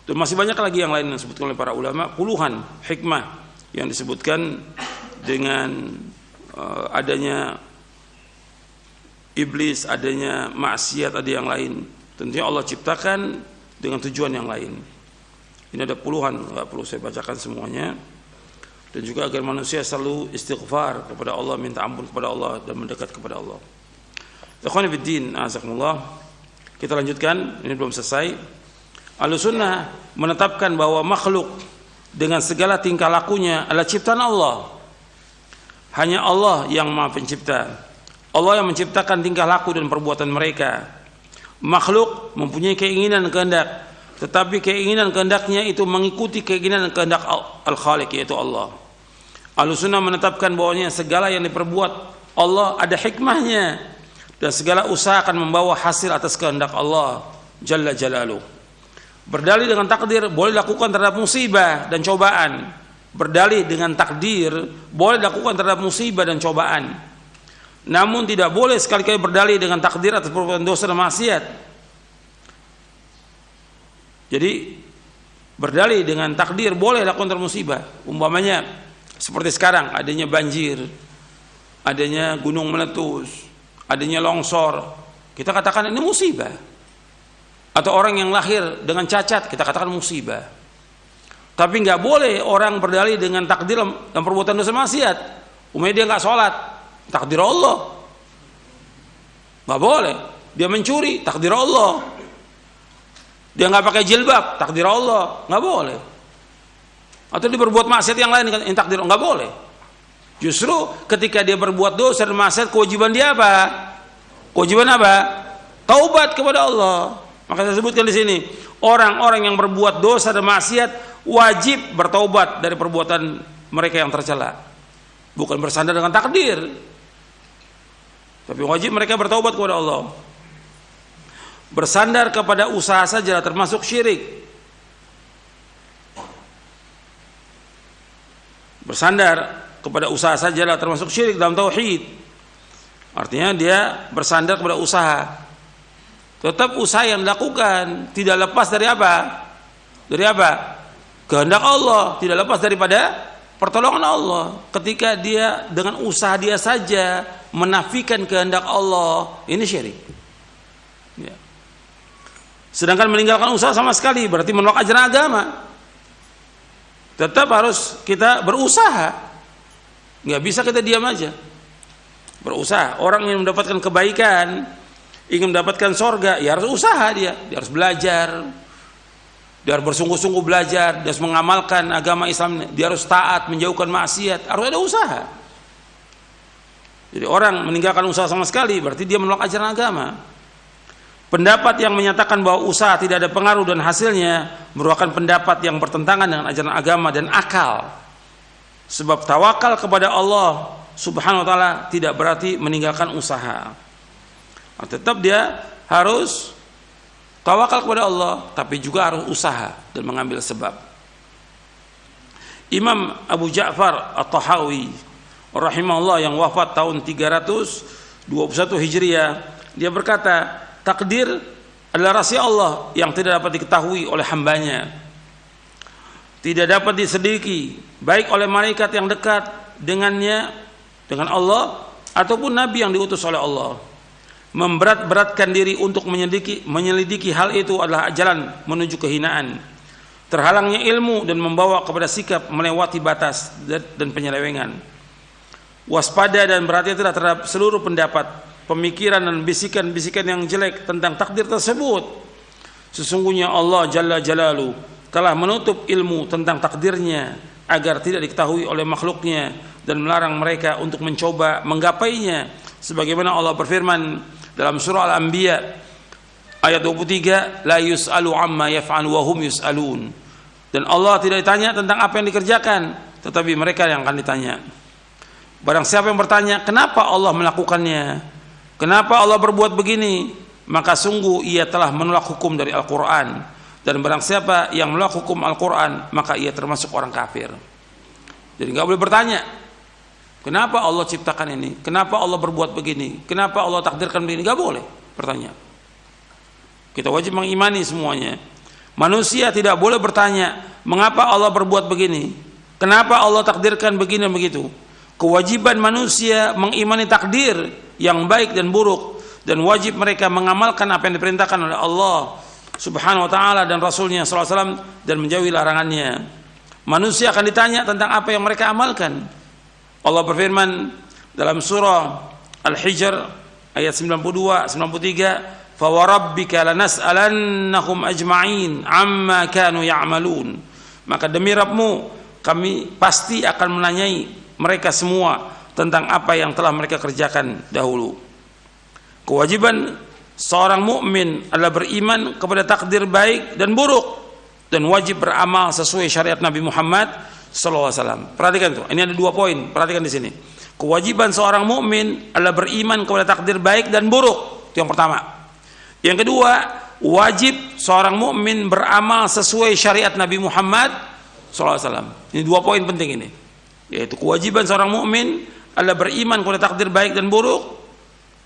Dan masih banyak lagi yang lain yang disebutkan oleh para ulama, puluhan hikmah yang disebutkan dengan adanya iblis, adanya maksiat, ada yang lain. Tentunya Allah ciptakan dengan tujuan yang lain. Ini ada puluhan, nggak perlu saya bacakan semuanya. Dan juga agar manusia selalu istighfar kepada Allah, minta ampun kepada Allah dan mendekat kepada Allah. Ikhwani fiddin, azakumullah. Kita lanjutkan, ini belum selesai. Ahlussunnah menetapkan bahwa makhluk dengan segala tingkah lakunya adalah ciptaan Allah. Hanya Allah yang Maha Pencipta. Allah yang menciptakan tingkah laku dan perbuatan mereka. Makhluk mempunyai keinginan kehendak, tetapi keinginan kehendaknya itu mengikuti keinginan kehendak Al-Khaliq, yaitu Allah. Ahlussunnah menetapkan bahwanya segala yang diperbuat Allah ada hikmahnya, dan segala usaha akan membawa hasil atas kehendak Allah Jalla Jalaluh. Berdalih dengan takdir boleh dilakukan terhadap musibah dan cobaan. Berdalih dengan takdir boleh dilakukan terhadap musibah dan cobaan. Namun tidak boleh sekali-kali berdalih dengan takdir atas perbuatan dosa dan maksiat. Jadi berdalih dengan takdir boleh lakukan terhadap musibah. Umpamanya seperti sekarang adanya banjir, adanya gunung meletus, adanya longsor, kita katakan ini musibah. Atau orang yang lahir dengan cacat, kita katakan musibah. Tapi nggak boleh orang berdalih dengan takdir dan perbuatan dosa maksiat. Umpamanya dia nggak sholat, takdir Allah. Nggak boleh. Dia mencuri, takdir Allah. Dia nggak pakai jilbab, takdir Allah. Nggak boleh. Atau dia berbuat maksiat yang lain, takdir Allah. Nggak boleh. Justru ketika dia berbuat dosa dan maksiat, kewajiban dia apa? Kewajiban apa? Taubat kepada Allah. Maka saya sebutkan di sini, orang-orang yang berbuat dosa dan maksiat wajib bertaubat dari perbuatan mereka yang tercela. Bukan bersandar dengan takdir, tapi wajib mereka bertaubat kepada Allah. Bersandar kepada usaha saja termasuk syirik. Bersandar kepada usaha saja termasuk syirik dalam tauhid. Artinya dia bersandar kepada usaha. Tetap usaha yang dilakukan tidak lepas dari apa? Dari apa? Kehendak Allah, tidak lepas daripada pertolongan Allah. Ketika dia dengan usaha dia saja menafikan kehendak Allah, ini syirik. Ya. Sedangkan meninggalkan usaha sama sekali berarti menolak ajaran agama. Tetap harus kita berusaha. Nggak bisa kita diam aja. Berusaha. Orang yang mendapatkan kebaikan, ingin mendapatkan sorga, ya harus usaha dia harus belajar, dia harus bersungguh-sungguh belajar, dia harus mengamalkan agama Islam, dia harus taat, menjauhkan maksiat, harus ada usaha. Jadi orang meninggalkan usaha sama sekali berarti dia menolak ajaran agama. Pendapat yang menyatakan bahwa usaha tidak ada pengaruh dan hasilnya merupakan pendapat yang bertentangan dengan ajaran agama dan akal. Sebab tawakal kepada Allah Subhanahu wa taala tidak berarti meninggalkan usaha. Tetap dia harus tawakal kepada Allah, tapi juga harus usaha dan mengambil sebab. Imam Abu Ja'far At-Tahawi rahimahullah yang wafat tahun 321 Hijriah, dia berkata, takdir adalah rahasia Allah yang tidak dapat diketahui oleh hambanya. tidak dapat disediki baik oleh malaikat yang dekat dengannya, dengan Allah, ataupun nabi yang diutus oleh Allah. Memberat-beratkan diri untuk menyelidiki hal itu adalah jalan menuju kehinaan, terhalangnya ilmu dan membawa kepada sikap melewati batas dan penyelewengan. Waspada dan berhati-hatilah terhadap seluruh pendapat, pemikiran dan bisikan-bisikan yang jelek tentang takdir tersebut. Sesungguhnya Allah Jalla Jalalu telah menutup ilmu tentang takdirnya agar tidak diketahui oleh makhluknya dan melarang mereka untuk mencoba menggapainya, sebagaimana Allah berfirman dalam surah Al-Anbiya ayat 23, la yus'alu amma yaf'alu wa hum yus'alun. Dan Allah tidak ditanya tentang apa yang dikerjakan, tetapi mereka yang akan ditanya. Barang siapa yang bertanya kenapa Allah melakukannya, kenapa Allah berbuat begini, maka sungguh ia telah menolak hukum dari Al-Quran. Dan barang siapa yang menolak hukum Al-Quran, maka ia termasuk orang kafir. Jadi nggak boleh bertanya kenapa Allah ciptakan ini, kenapa Allah berbuat begini, kenapa Allah takdirkan begini, nggak boleh bertanya. Kita wajib mengimani semuanya. Manusia tidak boleh bertanya mengapa Allah berbuat begini, kenapa Allah takdirkan begini dan begitu. Kewajiban manusia mengimani takdir yang baik dan buruk, dan wajib mereka mengamalkan apa yang diperintahkan oleh Allah Subhanahu wa ta'ala dan Rasulnya SAW, dan menjauhi larangannya. Manusia akan ditanya tentang apa yang mereka amalkan. Allah berfirman dalam surah Al-Hijr ayat 92-93, "Fawarabbika lanas'alannahum ajma'in amma kanu ya'malun." Maka demi Rabbmu, kami pasti akan menanyai mereka semua tentang apa yang telah mereka kerjakan dahulu. Kewajiban seorang mukmin adalah beriman kepada takdir baik dan buruk, dan wajib beramal sesuai syariat Nabi Muhammad SAW. Perhatikan tuh, ini ada 2 poin. Perhatikan di sini. Kewajiban seorang mukmin adalah beriman kepada takdir baik dan buruk. Itu yang pertama. Yang kedua, wajib seorang mukmin beramal sesuai syariat Nabi Muhammad SAW. Ini 2 poin penting ini. Yaitu kewajiban seorang mukmin adalah beriman kepada takdir baik dan buruk.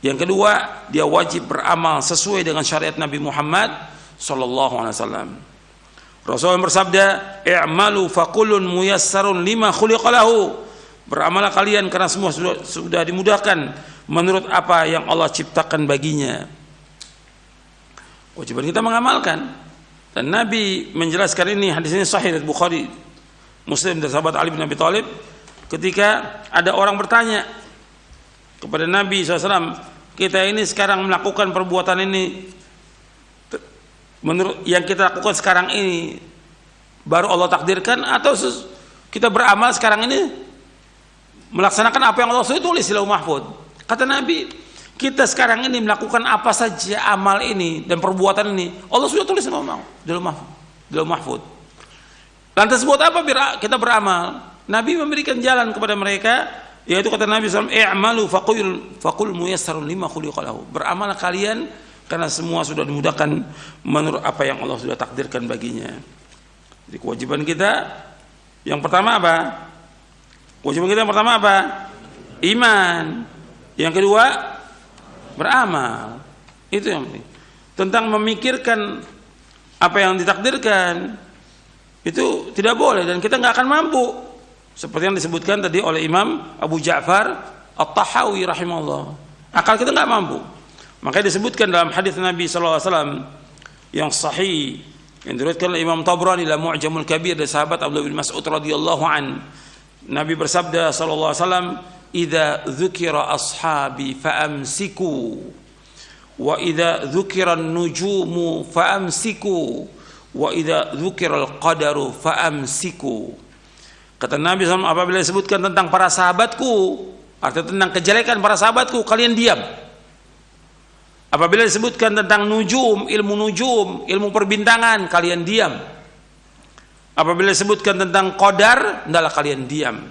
Yang kedua, dia wajib beramal sesuai dengan syariat Nabi Muhammad SAW. Rasulullah bersabda, "I'malu fakullun muyassarun lima khuliqa lahu." Beramallah kalian karena semua sudah dimudahkan menurut apa yang Allah ciptakan baginya. Kewajiban kita mengamalkan. Dan Nabi menjelaskan ini, hadis ini sahih dari Bukhari, Muslim dan sahabat Ali bin Abi Thalib, ketika ada orang bertanya kepada Nabi SAW, kita ini sekarang melakukan perbuatan ini, menurut yang kita lakukan sekarang ini baru Allah takdirkan, atau kita beramal sekarang ini melaksanakan apa yang Allah sudah tulis di Lauh Mahfuz? Kata Nabi, kita sekarang ini melakukan apa saja amal ini dan perbuatan ini Allah sudah tulis di Lauh Mahfuz. Lantas buat apa kita beramal? Nabi memberikan jalan kepada mereka, yaitu kata Nabi SAW, "I'malu faqul muyassarun lima khuliqa lahu." Beramal kalian karena semua sudah dimudahkan menurut apa yang Allah sudah takdirkan baginya. Jadi kewajiban kita yang pertama apa? Kewajiban kita yang pertama apa? Iman. Yang kedua, beramal. Itu yang penting. Tentang memikirkan apa yang ditakdirkan, itu tidak boleh, dan kita nggak akan mampu. Seperti yang disebutkan tadi oleh Imam Abu Ja'far At-Tahawi rahimahullah. Akal kita nggak mampu. Makanya disebutkan dalam hadis Nabi SAW yang sahih, yang diriwayatkan oleh Imam Tabrani dalam Mu'jamul Kabir dari sahabat Abdullah bin Mas'ud radhiyallahu an. Nabi bersabda sallallahu alaihi wasallam, "Idza dzukira ashabi fa'amsiku, wa idza dzukira an-nujumu fa'amsiku, wa idza dzukira al-qadaru fa'amsiku." Kata Nabi SAW, apabila disebutkan tentang para sahabatku, artinya tentang kejelekan para sahabatku, kalian diam. Apabila disebutkan tentang nujum, ilmu perbintangan, kalian diam. Apabila disebutkan tentang qadar, hendaklah kalian diam.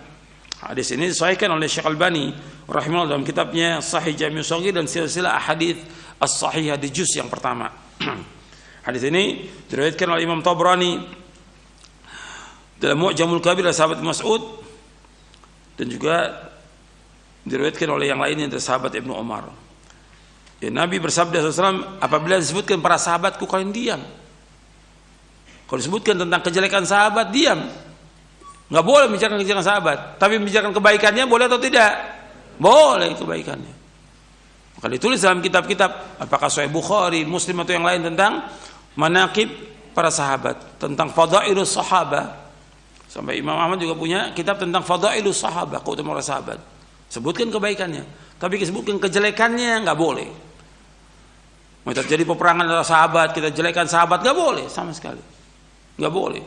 Hadis ini disahihkan oleh Syekh Albani rahimahullah dalam kitabnya Sahih Jami' Shaghir dan silsilah ahadits as-sahihah di juz yang pertama. Hadis ini diriwayatkan oleh Imam Tabrani dalam Mu'jamul Kabir dari sahabat Mas'ud, dan juga diriwayatkan oleh yang lainnya dari sahabat Ibnu Umar. Ya, Nabi bersabda SAW, apabila disebutkan para sahabatku, kalian diam. Kalau disebutkan tentang kejelekan sahabat, diam. Nggak boleh membicarakan kejelekan sahabat, tapi membicarakan kebaikannya boleh atau tidak? Boleh kebaikannya. Maka ditulis dalam kitab-kitab, apakah Sahih Bukhari, Muslim atau yang lain, tentang manaqib para sahabat, tentang fadailus sahabah. Sampai Imam Ahmad juga punya kitab tentang fadailus sahabah, keutamaan para sahabat. Sebutkan kebaikannya, tapi disebutkan kejelekannya nggak boleh. Mau terjadi peperangan antara sahabat, kita jelekan sahabat, nggak boleh sama sekali, nggak boleh.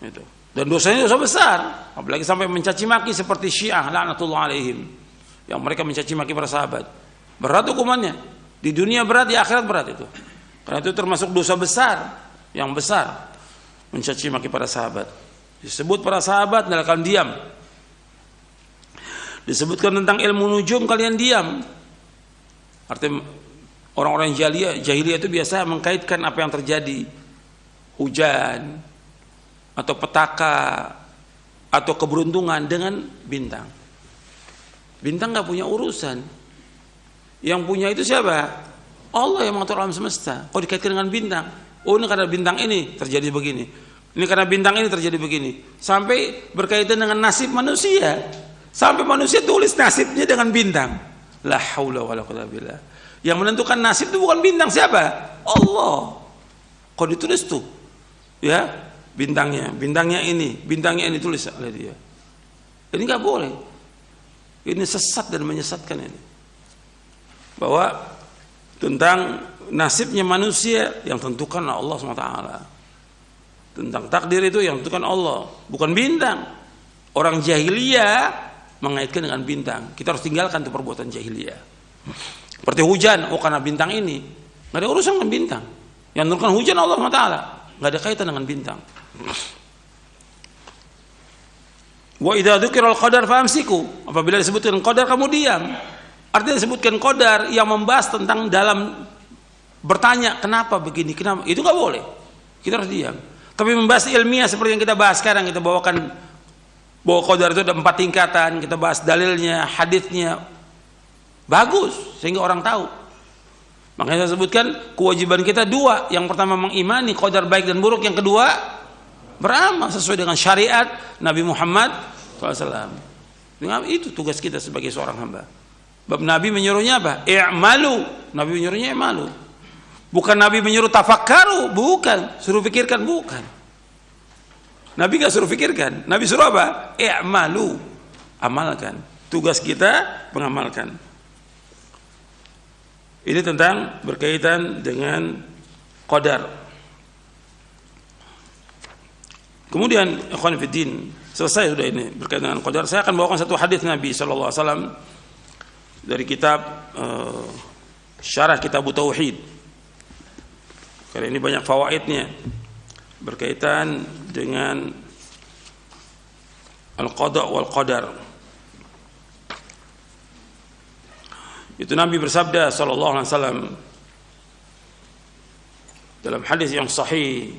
Itu. Dan dosanya dosa besar, apalagi sampai mencaci maki seperti Syiah laknatullah alaihim, yang mereka mencaci maki para sahabat. Berat hukumannya, di dunia berat, di akhirat berat itu. Karena itu termasuk dosa besar, yang besar, mencaci maki para sahabat. Disebut para sahabat, kalian diam. Disebutkan tentang ilmu nujum, kalian diam. Artinya orang-orang jahiliyah itu biasa mengkaitkan apa yang terjadi, hujan atau petaka atau keberuntungan, dengan bintang. Bintang nggak punya urusan. Yang punya itu siapa? Allah yang mengatur alam semesta. Kok dikaitkan dengan bintang? Oh, ini karena bintang ini terjadi begini. Ini karena bintang ini terjadi begini. Sampai berkaitan dengan nasib manusia. Sampai manusia tulis nasibnya dengan bintang. La haula wala quwwata billah. Yang menentukan nasib itu bukan bintang, siapa? Allah. Kok ditulis tuh? Ya, bintangnya ini tulis oleh dia. Ini nggak boleh. Ini sesat dan menyesatkan ini. Bahwa tentang nasibnya manusia yang tentukan Allah SWT. Tentang takdir itu yang tentukan Allah, bukan bintang. Orang jahiliyah mengaitkan dengan bintang. Kita harus tinggalkan itu perbuatan jahiliyah. Seperti hujan, oh karena bintang ini. Nggak ada urusan dengan bintang. Yang menentukan hujan Allah SWT, nggak ada kaitan dengan bintang. Wa idza dzukira al-qadar famsiku. Apabila disebutkan qadar, kamu diam. Artinya disebutkan qadar yang membahas tentang dalam bertanya kenapa begini, kenapa, itu nggak boleh. Kita harus diam. Tapi membahas ilmiah seperti yang kita bahas sekarang, kita bawakan bahwa qadar itu ada 4 tingkatan, kita bahas dalilnya, hadisnya, bagus sehingga orang tahu. Makanya saya sebutkan kewajiban kita 2. Yang pertama mengimani qadar baik dan buruk, yang kedua beramal sesuai dengan syariat Nabi Muhammad SAW. Dengan itu tugas kita sebagai seorang hamba. Bab Nabi menyuruhnya apa? I'malu. Nabi menyuruhnya i'malu. Bukan Nabi menyuruh tafakkaru, bukan. Suruh pikirkan, bukan. Nabi gak suruh pikirkan. Nabi suruh apa? I'malu. Amalkan. Tugas kita mengamalkan. Ini tentang berkaitan dengan qadar. Kemudian ikhwan fiddin, selesai sudah ini berkaitan dengan qadar. Saya akan bawakan satu hadis Nabi sallallahu alaihi wasallam dari kitab Syarah Kitab Tauhid. Karena ini banyak fawaidnya berkaitan dengan al-qada wal qadar. Itu Nabi bersabda sallallahu alaihi wasallam dalam hadis yang sahih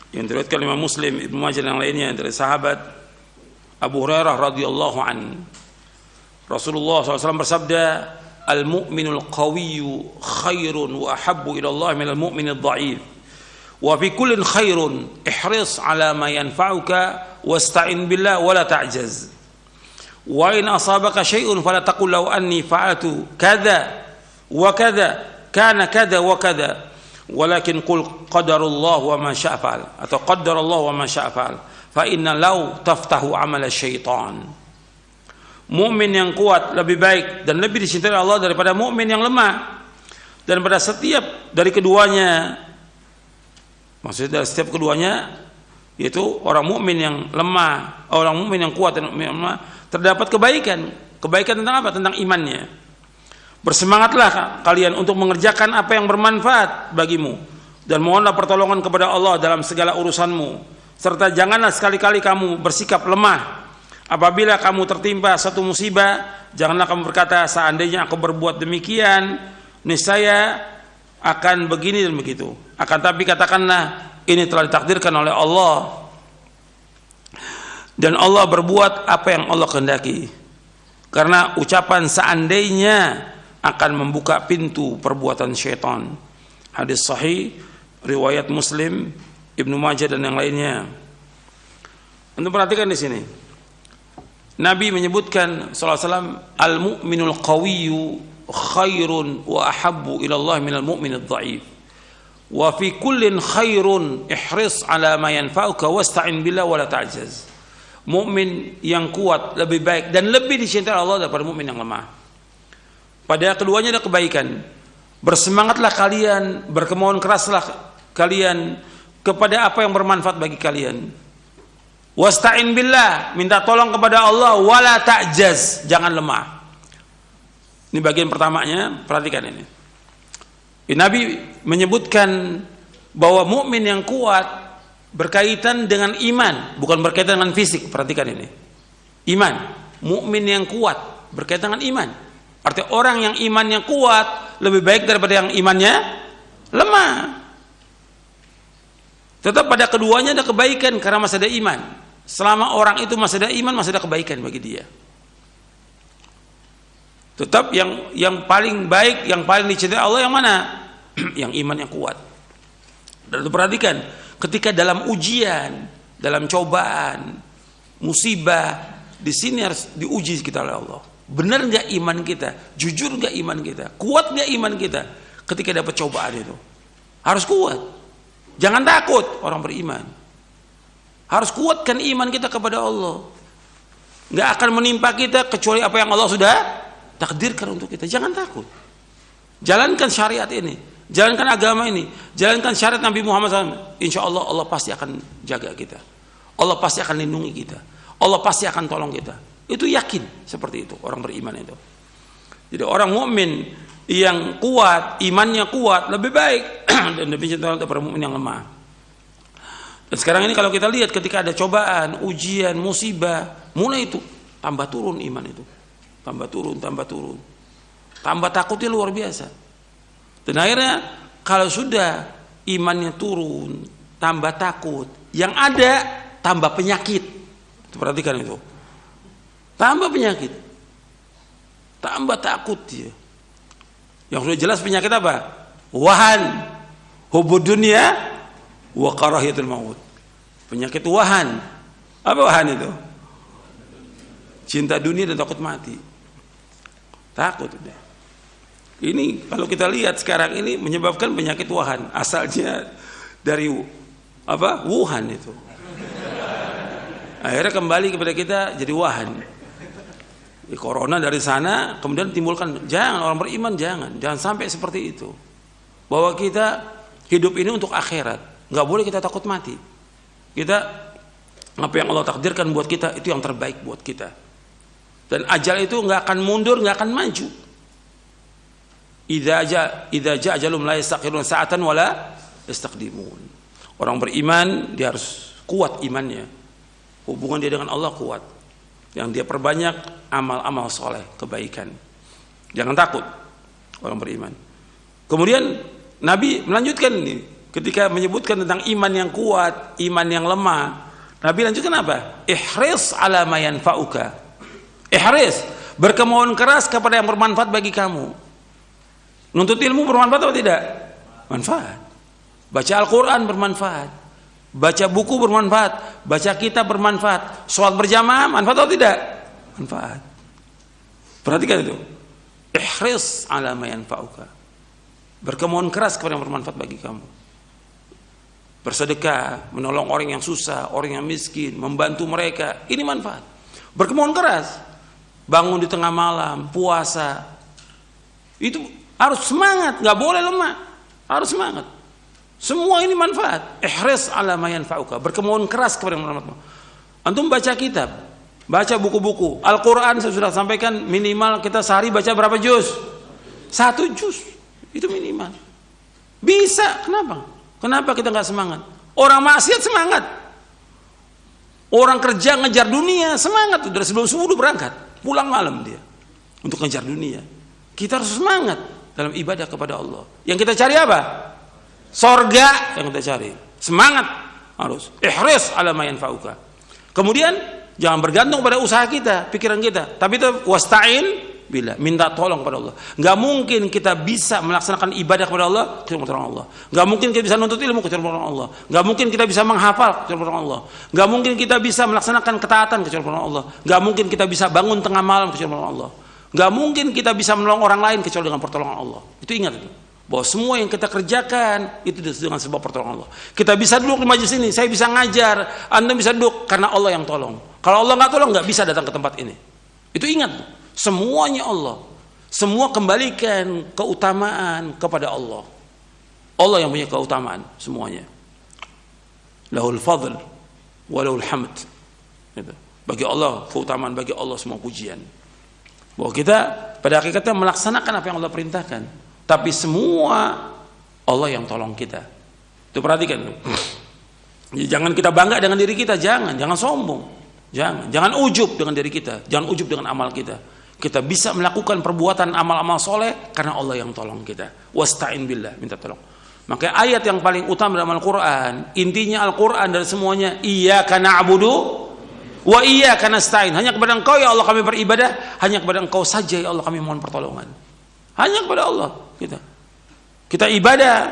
yang diriwayatkan Imam Muslim, Ibnu Majah dan lainnya dari sahabat Abu Hurairah radhiyallahu an. Rasulullah SAW bersabda, "Al-mu'minul qawiyyu khairun wa ahabbu ila Allah minal mu'minid dha'if. Wa fi kullin khairun, ihris 'ala ma yanfa'uka wasta'in billah wa la ta'jaz. Wa in asabaka syai'un fala taqul law anni fa'altu kadza wa kadza kana kadza wa kadza. Walakin qul qadarullah wa ma syaa fa'al." Atau qadarullah wa ma syaa fa'al. Fa inna law taftahu amal syaitan. Mukmin yang kuat lebih baik dan lebih dicintai Allah daripada mukmin yang lemah. Dan pada setiap dari keduanya, maksudnya dari setiap keduanya, yaitu orang mukmin yang lemah, orang mukmin yang kuat dan yang lemah, terdapat kebaikan. Kebaikan tentang apa? Tentang imannya. Bersemangatlah kalian untuk mengerjakan apa yang bermanfaat bagimu dan mohonlah pertolongan kepada Allah dalam segala urusanmu. Serta janganlah sekali-kali kamu bersikap lemah. Apabila kamu tertimpa satu musibah, janganlah kamu berkata, seandainya aku berbuat demikian, niscaya akan begini dan begitu. Akan tapi katakanlah, ini telah ditakdirkan oleh Allah. Dan Allah berbuat apa yang Allah kehendaki. Karena ucapan seandainya akan membuka pintu perbuatan syaitan. Hadis sahih riwayat Muslim, Ibnu Majah dan yang lainnya. Untuk perhatikan di sini. Nabi menyebutkan sallallahu alaihi wasallam, al-mu'minul qawiyyu khairun wa ahabbu ila Allah minal mu'minid dha'if. Wa fi kullin khairun ihris ala ma yanfa'uka wasta'in billah wa la ta'jaz. Mukmin yang kuat lebih baik dan lebih dicintai Allah daripada mukmin yang lemah. Pada keduanya ada kebaikan. Bersemangatlah kalian, berkemauan keraslah kalian kepada apa yang bermanfaat bagi kalian. Wasta'in billah, minta tolong kepada Allah, wala ta'jaz, jangan lemah. Ini bagian pertamanya, perhatikan ini. Nabi menyebutkan bahwa mukmin yang kuat berkaitan dengan iman, bukan berkaitan dengan fisik. Perhatikan ini. Iman, mukmin yang kuat berkaitan dengan iman. Artinya orang yang imannya kuat lebih baik daripada yang imannya lemah. Tetap pada keduanya ada kebaikan karena masih ada iman. Selama orang itu masih ada iman, masih ada kebaikan bagi dia. Tetap yang paling baik, yang paling dicintai Allah yang mana? Yang imannya kuat. Dan perhatikan, ketika dalam ujian, dalam cobaan, musibah, di sini harus diuji kita oleh Allah. Benar nggak iman kita? Jujur nggak iman kita? Kuat nggak iman kita? Ketika dapat cobaan itu, harus kuat. Jangan takut orang beriman. Harus kuatkan iman kita kepada Allah. Nggak akan menimpa kita kecuali apa yang Allah sudah takdirkan untuk kita. Jangan takut. Jalankan syariat ini, jalankan agama ini, jalankan syariat Nabi Muhammad SAW. Insya Allah Allah pasti akan jaga kita. Allah pasti akan lindungi kita. Allah pasti akan tolong kita. Itu yakin seperti itu orang beriman itu. Jadi orang mukmin yang kuat, imannya kuat lebih baik dan lebih cinta daripada mukmin yang lemah. Dan sekarang ini kalau kita lihat ketika ada cobaan, ujian, musibah, mulai itu tambah turun iman itu. Tambah turun. Tambah takutnya luar biasa. Dan akhirnya kalau sudah imannya turun, tambah takut, yang ada tambah penyakit. Perhatikan itu. Tambah penyakit. Tambah takut dia. Yang sudah jelas penyakit apa? Wahan, hubud dunia, wa karahiyatul maut. Penyakit wahan. Apa wahan itu? Cinta dunia dan takut mati. Takut udah. Ini kalau kita lihat sekarang ini menyebabkan penyakit wahan, asalnya dari apa? Wuhan itu. Akhirnya kembali kepada kita jadi wahan. Corona dari sana kemudian timbulkan, jangan orang beriman jangan sampai seperti itu. Bahwa kita hidup ini untuk akhirat, nggak boleh kita takut mati. Kita apa yang Allah takdirkan buat kita itu yang terbaik buat kita. Dan ajal itu nggak akan mundur, nggak akan maju. Idza jaa ajalum la yastakhirun sa'atan wala yastaqdimun. Orang beriman dia harus kuat imannya. Hubungan dia dengan Allah kuat. Yang dia perbanyak amal-amal soleh, kebaikan. Jangan takut orang beriman. Kemudian Nabi melanjutkan ini ketika menyebutkan tentang iman yang kuat, iman yang lemah. Nabi lanjutkan apa? Ihris ala ma yanfa'uka. Ihris, berkemauan keras kepada yang bermanfaat bagi kamu. Nuntut ilmu bermanfaat atau tidak? Manfaat. Baca Al-Quran bermanfaat. Baca buku bermanfaat. Baca kitab bermanfaat. Sholat berjamaah manfaat atau tidak? Manfaat. Perhatikan itu. Ihris ala ma yanfa'uka. Berkemauan keras kepada yang bermanfaat bagi kamu. Bersedekah, menolong orang yang susah, orang yang miskin, membantu mereka. Ini manfaat. Berkemauan keras. Bangun di tengah malam, puasa. Itu harus semangat, nggak boleh lemah. Harus semangat. Semua ini manfaat. Ihris ala ma yanfa'uka. Berkemauan keras kepada yang bermanfaat. Antum baca kitab, baca buku-buku. Al-Quran saya sudah sampaikan minimal kita sehari baca berapa juz? 1 juz. Itu minimal. Bisa, kenapa? Kenapa kita nggak semangat? Orang maksiat semangat. Orang kerja ngejar dunia semangat tuh dari sebelum subuh berangkat, pulang malam dia untuk ngejar dunia. Kita harus semangat dalam ibadah kepada Allah. Yang kita cari apa? Sorga yang kita cari. Semangat harus. Ihris ala ma yanfa'uka. Kemudian jangan bergantung pada usaha kita, pikiran kita, tapi itu wasta'in billah, minta tolong kepada Allah. Nggak mungkin kita bisa melaksanakan ibadah kepada Allah kecuali pertolongan Allah. Nggak mungkin kita bisa nuntut ilmu kecuali pertolongan Allah. Nggak mungkin kita bisa menghafal kecuali pertolongan Allah. Nggak mungkin kita bisa melaksanakan ketaatan kecuali pertolongan Allah. Nggak mungkin kita bisa bangun tengah malam kecuali pertolongan Allah. Nggak mungkin kita bisa menolong orang lain kecuali dengan pertolongan Allah. Itu ingat itu. Bahwa semua yang kita kerjakan itu dengan sebab pertolongan Allah. Kita bisa duduk di majelis ini, saya bisa ngajar, Anda bisa duduk karena Allah yang tolong. Kalau Allah nggak tolong, nggak bisa datang ke tempat ini. Itu ingat, semuanya Allah. Semua kembalikan keutamaan kepada Allah. Allah yang punya keutamaan semuanya. Lahul fadl wa lahul hamd. Bagi Allah keutamaan, bagi Allah semua pujian. Bahwa kita pada hakikatnya melaksanakan apa yang Allah perintahkan. Tapi semua Allah yang tolong kita. Itu perhatikan. Jangan kita bangga dengan diri kita, jangan sombong. Jangan ujub dengan diri kita, jangan ujub dengan amal kita. Kita bisa melakukan perbuatan amal-amal soleh karena Allah yang tolong kita. Wasta'in billah, minta tolong. Maka ayat yang paling utama dalam Al-Quran, intinya Al-Quran dan semuanya, iyyaka na'budu wa iyyaka nasta'in. Hanya kepada Engkau ya Allah kami beribadah, hanya kepada Engkau saja ya Allah kami mohon pertolongan. Hanya kepada Allah kita ibadah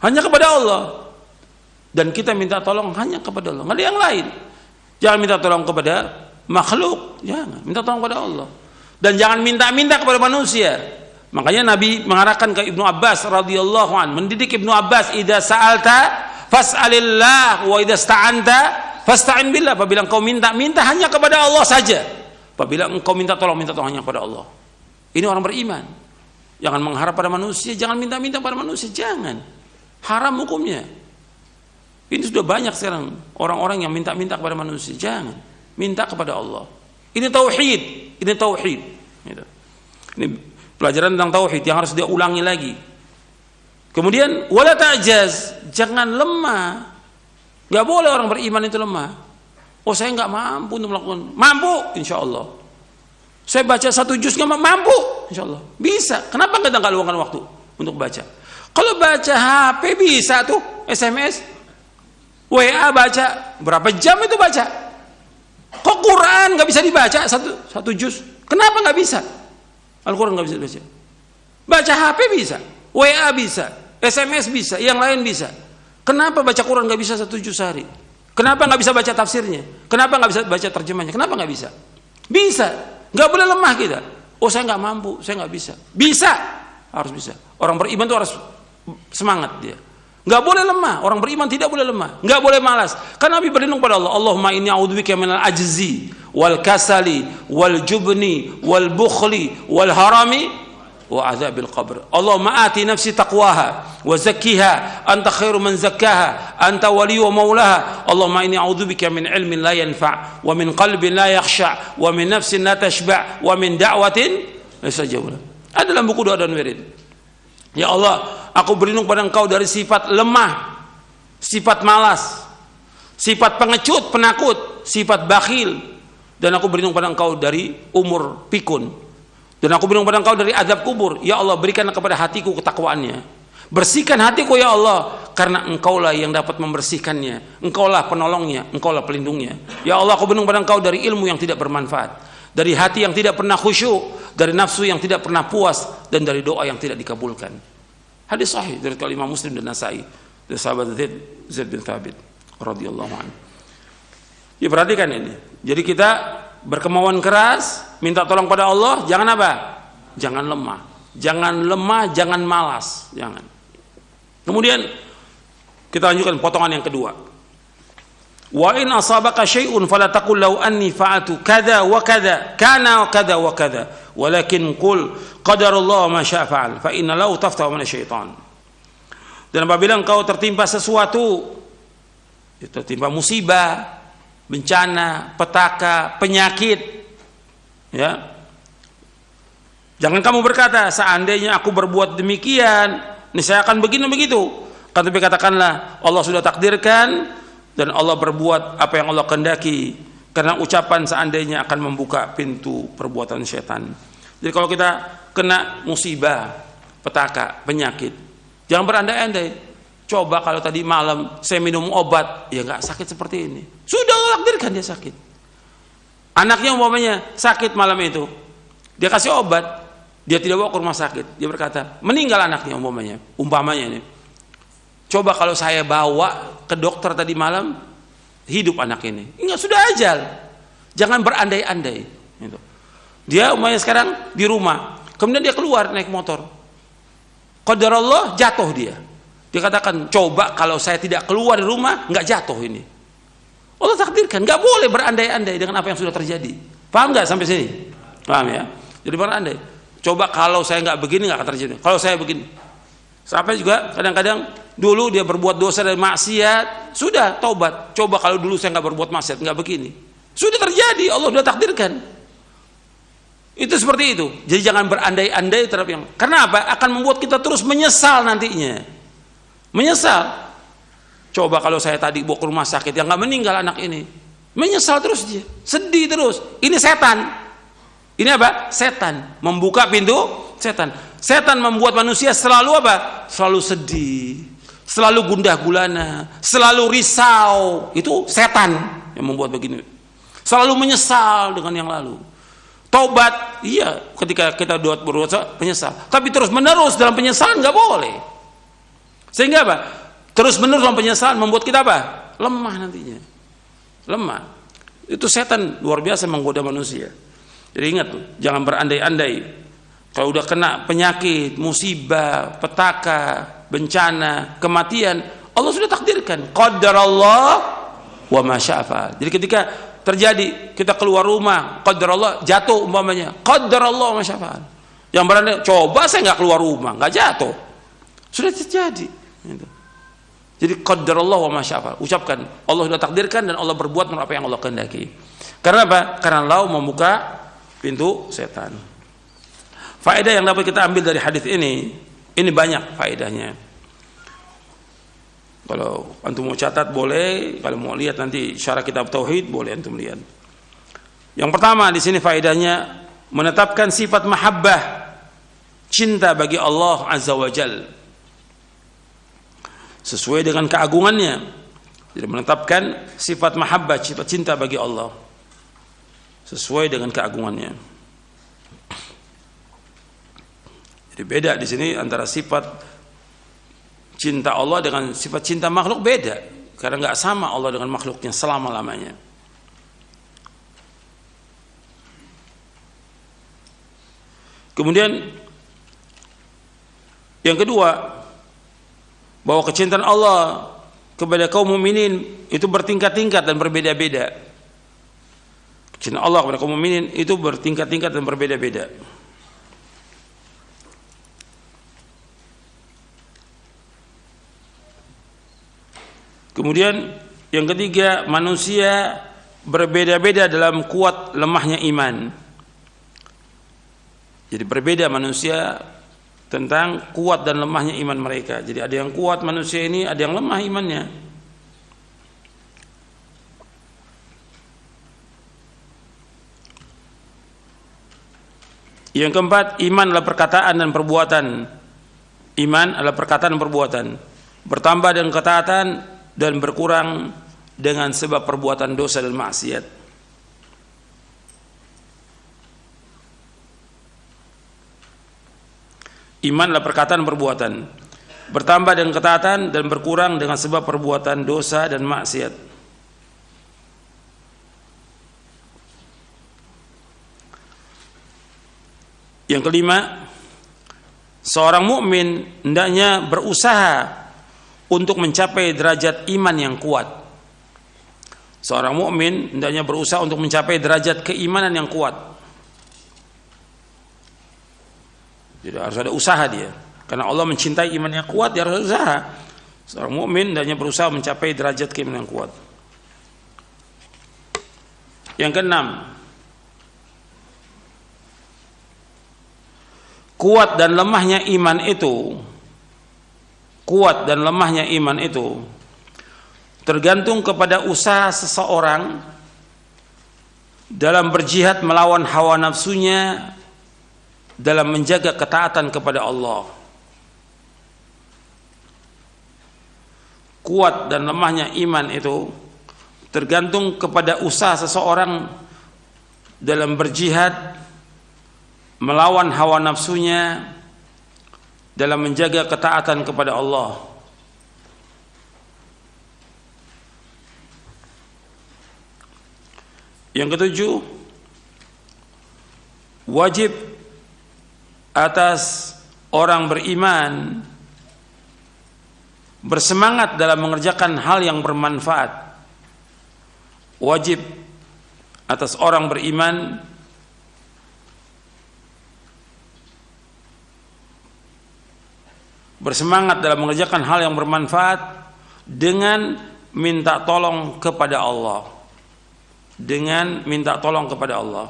hanya kepada Allah, dan kita minta tolong hanya kepada Allah, nggak ada yang lain. Jangan minta tolong kepada makhluk, jangan minta tolong kepada Allah, dan jangan minta-minta kepada manusia. Makanya Nabi mengarahkan ke Ibnu Abbas radhiyallahu anhu, mendidik Ibnu Abbas, idza sa'alta fas'alillah wa idza sta'anta fasta'in billah. Apabila engkau minta hanya kepada Allah saja. Apabila engkau minta tolong hanya kepada Allah. Ini orang beriman. Jangan mengharap pada manusia, jangan minta-minta pada manusia, jangan. Haram hukumnya. Ini sudah banyak sekarang orang-orang yang minta-minta kepada manusia, jangan. Minta kepada Allah. Ini tauhid, Ini pelajaran tentang tauhid yang harus dia ulangi lagi. Kemudian wala ta'jaz, jangan lemah. Enggak boleh orang beriman itu lemah. Oh, saya enggak mampu untuk melakukan. Mampu insyaallah. Saya baca 1 juz nggak mampu, insya Allah bisa. Kenapa nggak luangkan waktu untuk baca? Kalau baca HP bisa tuh, SMS, WA baca, berapa jam itu baca? Kok Quran nggak bisa dibaca satu juz? Kenapa nggak bisa? Al-Quran nggak bisa dibaca. Baca HP bisa, WA bisa, SMS bisa, yang lain bisa. Kenapa baca Quran nggak bisa 1 juz sehari? Kenapa nggak bisa baca tafsirnya? Kenapa nggak bisa baca terjemahnya? Kenapa nggak bisa? Bisa. Nggak boleh lemah kita. Oh, saya nggak mampu, saya nggak bisa. Bisa, harus bisa. Orang beriman itu harus semangat dia. Nggak boleh lemah. Orang beriman tidak boleh lemah. Nggak boleh malas. Karena Nabi berlindung pada Allah. Allahumma inni a'udzubika minal ajzi wal kasali wal jubni wal bukhli wal harami wa adzabil qabr. Allahumma ati nafsi taqwaha wa zakkiha anta khairu man zakkaha anta wali wa maulaha. Allahumma inni a'udzubika min ilmin la yanfa' wa min qalbin la yakhsha' wa min nafsin la tashba' wa min da'watin la yustajab. Ada dalam buku doa dan wirid. Ya Allah, aku berlindung pada Engkau dari sifat lemah, sifat malas, sifat pengecut, penakut, sifat bakhil, dan aku berlindung pada Engkau dari umur pikun. Dan aku berlindung pada Engkau dari azab kubur. Ya Allah, berikanlah kepada hatiku ketakwaannya. Bersihkan hatiku ya Allah, karena Engkaulah yang dapat membersihkannya. Engkaulah penolongnya, Engkaulah pelindungnya. Ya Allah, aku berlindung pada Engkau dari ilmu yang tidak bermanfaat, dari hati yang tidak pernah khusyuk, dari nafsu yang tidak pernah puas, dan dari doa yang tidak dikabulkan. Hadis sahih dari Imam Muslim dan Nasa'i dari sahabat Zaid bin Thabit radhiyallahu anhu. Ya, perhatikan ini. Jadi kita berkemauan keras, minta tolong pada Allah, jangan apa? Jangan lemah. Jangan lemah, jangan malas, jangan. Kemudian kita lanjutkan potongan yang kedua. Wa in asabaka syai'un fala taqul law anni fa'atu kadza wa kadza kana kadza wa kadza walakin qul qadarullah ma syaa fa'al fa inna lahu taftahu min syaitan. Dan apabila engkau tertimpa sesuatu, tertimpa musibah, bencana, petaka, penyakit, ya, jangan kamu berkata seandainya aku berbuat demikian niscaya akan begini begitu. Tapi katakanlah Allah sudah takdirkan dan Allah berbuat apa yang Allah kehendaki, karena ucapan seandainya akan membuka pintu perbuatan setan. Jadi kalau kita kena musibah, petaka, penyakit, jangan berandai-andai. Coba kalau tadi malam saya minum obat, ya nggak sakit seperti ini. Sudah Allah takdirkan dia sakit. Anaknya umpamanya sakit malam itu, Dia kasih obat, dia tidak bawa ke rumah sakit. Dia berkata, meninggal anaknya umpamanya ini. Coba kalau saya bawa ke dokter tadi malam, hidup anak ini. Enggak, sudah ajal. Jangan berandai-andai. Gitu. Dia umpamanya sekarang di rumah, kemudian dia keluar naik motor. Qadarullah, jatuh dia. Dia katakan, coba kalau saya tidak keluar dari rumah, nggak jatuh ini. Allah takdirkan, nggak boleh berandai-andai dengan apa yang sudah terjadi. Paham nggak sampai sini? Paham ya? Jadi berandai. Coba kalau saya nggak begini, nggak akan terjadi. Kalau saya begini, sampai juga kadang-kadang dulu dia berbuat dosa dan maksiat, sudah taubat. Coba kalau dulu saya nggak berbuat maksiat, nggak begini. Sudah terjadi, Allah sudah takdirkan. Itu seperti itu. Jadi jangan berandai-andai terhadap yang. Karena apa? Akan membuat kita terus menyesal nantinya. Menyesal. Coba kalau saya tadi bawa ke rumah sakit, yang nggak meninggal anak ini, menyesal terus dia, sedih terus. Ini setan. Ini apa? Setan membuka pintu setan. Setan membuat manusia selalu apa? Selalu sedih, selalu gundah gulana, selalu risau. Itu setan yang membuat begini. Selalu menyesal dengan yang lalu. Taubat, iya, ketika kita berdosa penyesal. Tapi terus menerus dalam penyesalan nggak boleh. Sehingga apa? Terus menerus dalam penyesalan membuat kita apa? Lemah nantinya. Lemah. Itu setan luar biasa menggoda manusia. Jadi ingat tuh, jangan berandai-andai. Kalau udah kena penyakit, musibah, petaka, bencana, kematian, Allah sudah takdirkan. Qadarullah wa ma syaa fa'al. Jadi ketika terjadi kita keluar rumah, qadarullah, jatuh umpamanya, qadarullah wa ma syaa fa'al. Yang berandai, coba saya nggak keluar rumah, nggak jatuh. Sudah terjadi. Gitu. Jadi qadarullah wa ma syaa fa'al. Ucapkan, Allah sudah takdirkan dan Allah berbuat menurut apa yang Allah kehendaki. Karena apa? Karena Allah membuka pintu setan. Faedah yang dapat kita ambil dari hadis ini banyak faedahnya. Kalau antum mau catat boleh, kalau mau lihat nanti syarah kitab tauhid boleh antum lihat. Yang pertama di sini faedahnya menetapkan sifat mahabbah, cinta bagi Allah Azza wa Jalla sesuai dengan keagungannya. Jadi menetapkan sifat mahabbah, sifat cinta bagi Allah sesuai dengan keagungannya. Jadi beda di sini antara sifat cinta Allah dengan sifat cinta makhluk, beda. Karena nggak sama Allah dengan makhluknya selama-lamanya. Kemudian yang kedua, bahwa kecintaan Allah kepada kaum mukminin itu bertingkat-tingkat dan berbeda-beda. Cinta Allah kepada kaum mukminin itu bertingkat-tingkat dan berbeda-beda. Kemudian yang ketiga, manusia berbeda-beda dalam kuat lemahnya iman. Jadi berbeda manusia tentang kuat dan lemahnya iman mereka. Jadi ada yang kuat manusia ini, ada yang lemah imannya. Yang keempat, iman adalah perkataan dan perbuatan. Iman adalah perkataan dan perbuatan. Bertambah dengan ketaatan dan berkurang dengan sebab perbuatan dosa dan maksiat. Iman adalah perkataan dan perbuatan. Bertambah dengan ketaatan dan berkurang dengan sebab perbuatan dosa dan maksiat. Yang kelima, seorang mukmin hendaknya berusaha untuk mencapai derajat iman yang kuat. Seorang mukmin hendaknya berusaha untuk mencapai derajat keimanan yang kuat. Jadi harus ada usaha dia. Karena Allah mencintai iman yang kuat, dia harus usaha. Seorang mukmin hendaknya berusaha mencapai derajat keimanan yang kuat. Yang keenam, kuat dan lemahnya iman itu tergantung kepada usaha seseorang dalam berjihad melawan hawa nafsunya dalam menjaga ketaatan kepada Allah. Kuat dan lemahnya iman itu tergantung kepada usaha seseorang dalam berjihad melawan hawa nafsunya dalam menjaga ketaatan kepada Allah. Yang ketujuh, wajib atas orang beriman bersemangat dalam mengerjakan hal yang bermanfaat. Wajib atas orang beriman bersemangat dalam mengerjakan hal yang bermanfaat dengan minta tolong kepada Allah. Dengan minta tolong kepada Allah.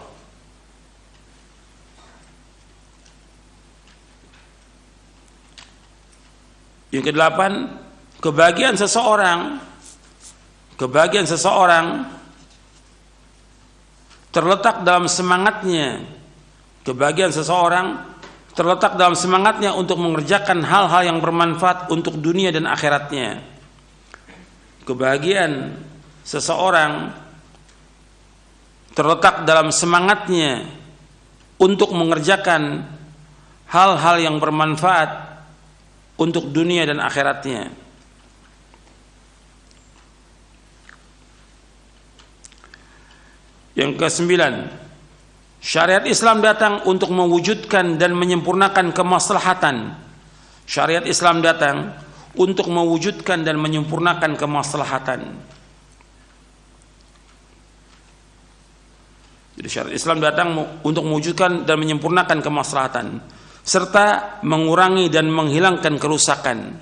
Yang kedelapan, kebahagiaan seseorang terletak dalam semangatnya. Kebahagiaan seseorang terletak dalam semangatnya untuk mengerjakan hal-hal yang bermanfaat untuk dunia dan akhiratnya. Kebahagiaan seseorang terletak dalam semangatnya untuk mengerjakan hal-hal yang bermanfaat untuk dunia dan akhiratnya. Yang kesembilan, syariat Islam datang untuk mewujudkan dan menyempurnakan kemaslahatan. Syariat Islam datang untuk mewujudkan dan menyempurnakan kemaslahatan. Jadi syariat Islam datang untuk mewujudkan dan menyempurnakan kemaslahatan serta mengurangi dan menghilangkan kerusakan.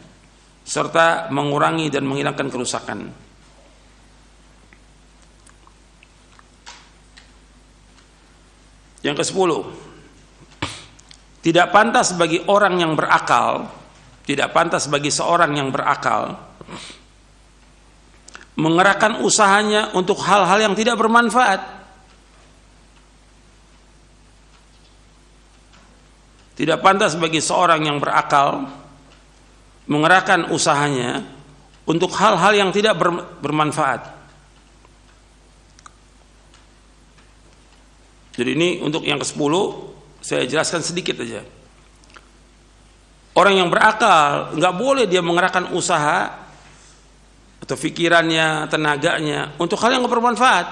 Yang ke-10, tidak pantas bagi seorang yang berakal mengerahkan usahanya untuk hal-hal yang tidak bermanfaat. Tidak pantas bagi seorang yang berakal mengerahkan usahanya untuk hal-hal yang tidak bermanfaat. Jadi ini untuk yang ke-10 saya jelaskan sedikit aja. Orang yang berakal nggak boleh dia mengerahkan usaha atau pikirannya, tenaganya untuk hal yang nggak bermanfaat.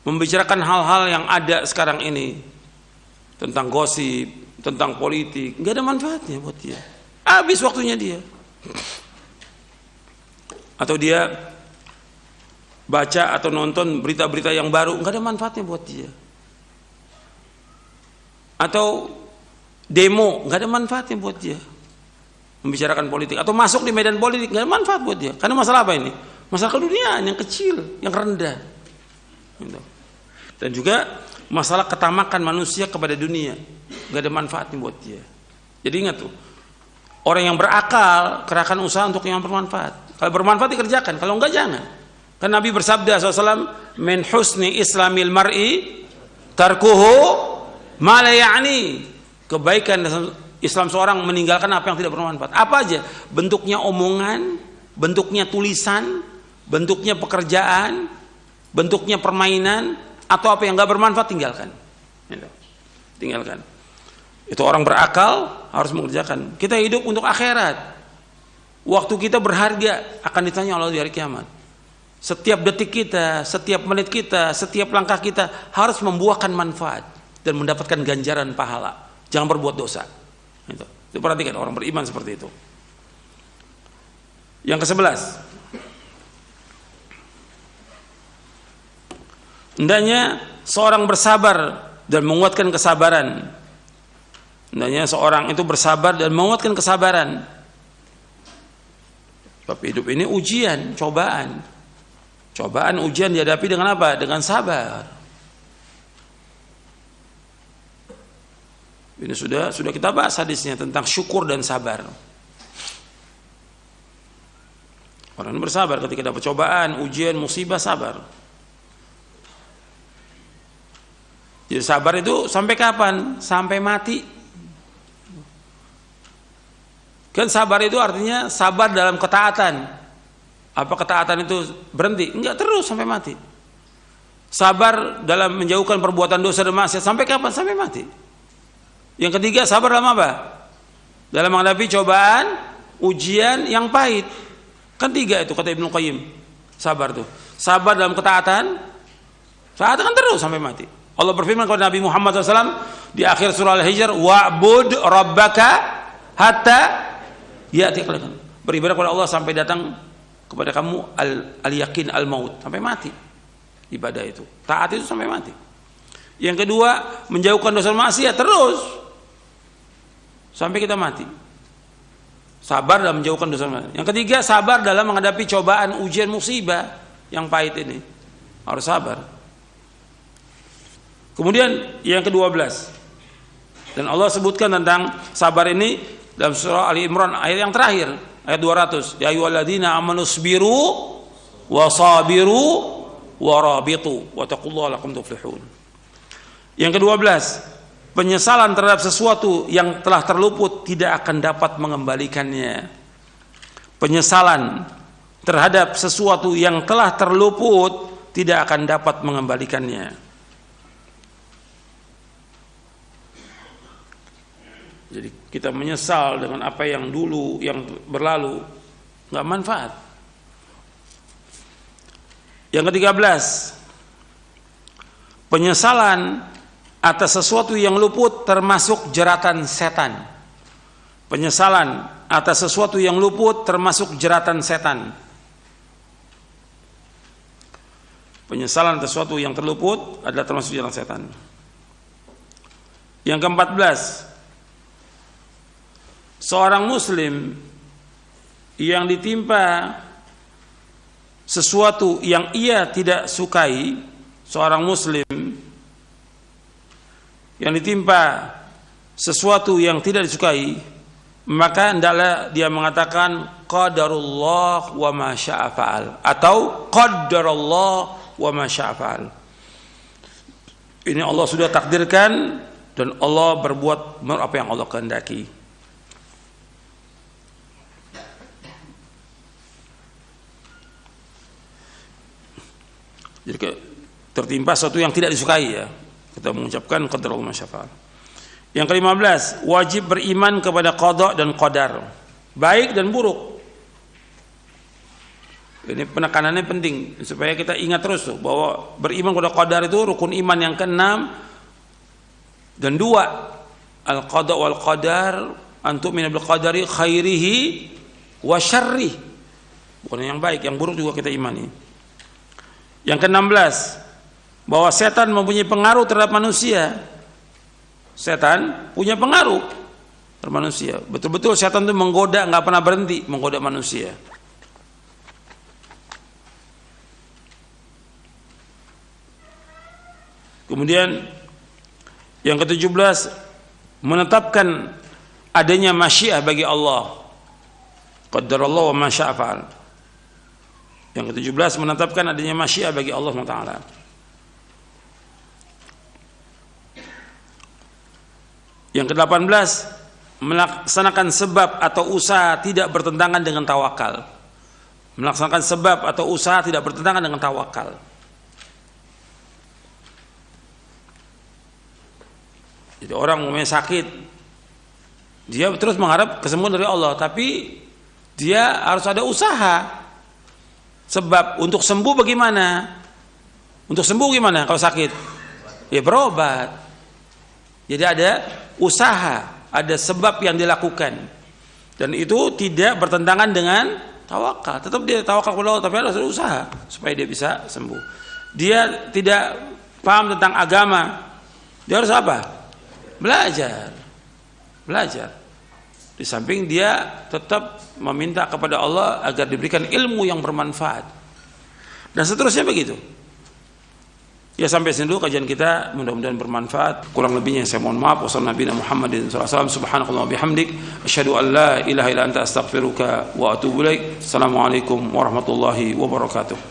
Membicarakan hal-hal yang ada sekarang ini tentang gosip, tentang politik, nggak ada manfaatnya buat dia. Habis waktunya dia. Atau dia baca atau nonton berita-berita yang baru, nggak ada manfaatnya buat dia. Atau demo, nggak ada manfaatnya buat dia. Membicarakan politik atau masuk di medan politik, nggak ada manfaat buat dia. Karena masalah apa ini? Masalah keduniaan yang kecil, yang rendah. Dan juga masalah ketamakan manusia kepada dunia, nggak ada manfaatnya buat dia. Jadi ingat tuh, orang yang berakal kerahkan usaha untuk yang bermanfaat. Kalau bermanfaat dikerjakan, kalau enggak jangan. Kan Nabi bersabda SAW, min husni islamil mar'i tarkuhu ma la ya'ni. Kebaikan Islam seorang meninggalkan apa yang tidak bermanfaat. Apa aja? Bentuknya omongan, bentuknya tulisan, bentuknya pekerjaan, bentuknya permainan, atau apa yang enggak bermanfaat tinggalkan. Tinggalkan. Itu orang berakal harus mengerjakan. Kita hidup untuk akhirat. Waktu kita berharga akan ditanya Allah di hari kiamat. Setiap detik kita, setiap menit kita, setiap langkah kita harus membuahkan manfaat dan mendapatkan ganjaran pahala. Jangan berbuat dosa. Itu perhatikan orang beriman seperti itu. Yang ke-11, hendaknya seorang bersabar dan menguatkan kesabaran. Hendaknya seorang itu bersabar dan menguatkan kesabaran. Sebab hidup ini ujian, cobaan. Cobaan, ujian dihadapi dengan apa? Dengan sabar. Ini sudah kita bahas hadisnya tentang syukur dan sabar. Orang bersabar ketika dapat cobaan, ujian, musibah, sabar. Jadi sabar itu sampai kapan? Sampai mati. Kan sabar itu artinya sabar dalam ketaatan. Apa ketaatan itu berhenti? Enggak, terus sampai mati. Sabar dalam menjauhkan perbuatan dosa dan maksiat sampai kapan? Sampai mati. Yang ketiga, sabar dalam apa? Dalam menghadapi cobaan, ujian yang pahit. Kan 3 itu kata Ibnu Qayyim. Sabar tuh. Sabar dalam ketaatan. Taat kan terus sampai mati. Allah berfirman kepada Nabi Muhammad SAW di akhir surah Al-Hijr, wa'bud rabbaka hatta ya'tiyakal. Beribadah kepada Allah sampai datang kepada kamu al-yakin al-maut, sampai mati. Ibadah itu, taat itu sampai mati. Yang kedua, menjauhkan dosa maksiat terus sampai kita mati. Sabar dalam menjauhkan dosa maksiat. Yang ketiga, sabar dalam menghadapi cobaan, ujian, musibah yang pahit ini. Harus sabar. Kemudian yang ke-12. Dan Allah sebutkan tentang sabar ini dalam surah Ali Imran ayat yang terakhir, ayat 200. Ya ayyuhalladzina amanu sabiru wa sabiru wa rabitu wa taqullaha lakum tuflihun. Yang ke-12, penyesalan terhadap sesuatu yang telah terluput tidak akan dapat mengembalikannya. Penyesalan terhadap sesuatu yang telah terluput tidak akan dapat mengembalikannya. Jadi kita menyesal dengan apa yang dulu, yang berlalu, nggak manfaat. Yang ke-13, penyesalan atas sesuatu yang luput termasuk jeratan setan. Penyesalan atas sesuatu yang luput termasuk jeratan setan. Penyesalan atas sesuatu yang terluput adalah termasuk jeratan setan. Yang ke-14, seorang muslim yang ditimpa sesuatu yang ia tidak sukai, seorang muslim yang ditimpa sesuatu yang tidak disukai, maka hendaklah dia mengatakan qadarullah wa ma syaa fa'al, atau qadarullah wa ma syaa fa'al. Ini Allah sudah takdirkan dan Allah berbuat apa yang Allah kehendaki. Jadi tertimpa sesuatu yang tidak disukai, ya, kita mengucapkan qadarullah wa ma syaa fa'al. Yang ke-15, wajib beriman kepada qada dan qadar, baik dan buruk. Ini penekanannya penting supaya kita ingat terus tuh, bahwa beriman kepada qadar itu rukun iman yang ke-6 dan 2. Al-qada wal qadar, antum min bil qadari khairihi wa syarrih. Bukan yang baik, yang buruk juga kita imani. Yang ke-16, bahwa setan mempunyai pengaruh terhadap manusia. Setan punya pengaruh terhadap manusia. Betul-betul setan itu menggoda, nggak pernah berhenti menggoda manusia. Kemudian yang ke-17, menetapkan adanya masyiah bagi Allah. Qadarallahu wa ma syaa fa'al. Yang ke-17, menetapkan adanya masyiah bagi Allah SWT. Yang ke-18, melaksanakan sebab atau usaha tidak bertentangan dengan tawakal. Melaksanakan sebab atau usaha tidak bertentangan dengan tawakal. Jadi orang umumnya sakit, dia terus mengharap kesembuhan dari Allah, tapi dia harus ada usaha. Sebab untuk sembuh bagaimana? Untuk sembuh gimana kalau sakit? Ya berobat. Jadi ada usaha, ada sebab yang dilakukan. Dan itu tidak bertentangan dengan tawakal. Tetap dia tawakal kepada Allah, tapi harus ada usaha supaya dia bisa sembuh. Dia tidak paham tentang agama, dia harus apa? Belajar. Di samping dia tetap meminta kepada Allah agar diberikan ilmu yang bermanfaat. Dan seterusnya begitu. Ya, sampai sini dulu kajian kita, mudah-mudahan bermanfaat. Kurang lebihnya saya mohon maaf. Wassalamualaikum warahmatullahi wabarakatuh. Subhanakallah bihamdik asyhadu an la ilaha illa anta astaghfiruka wa atubu ilaik. Assalamualaikum warahmatullahi wabarakatuh.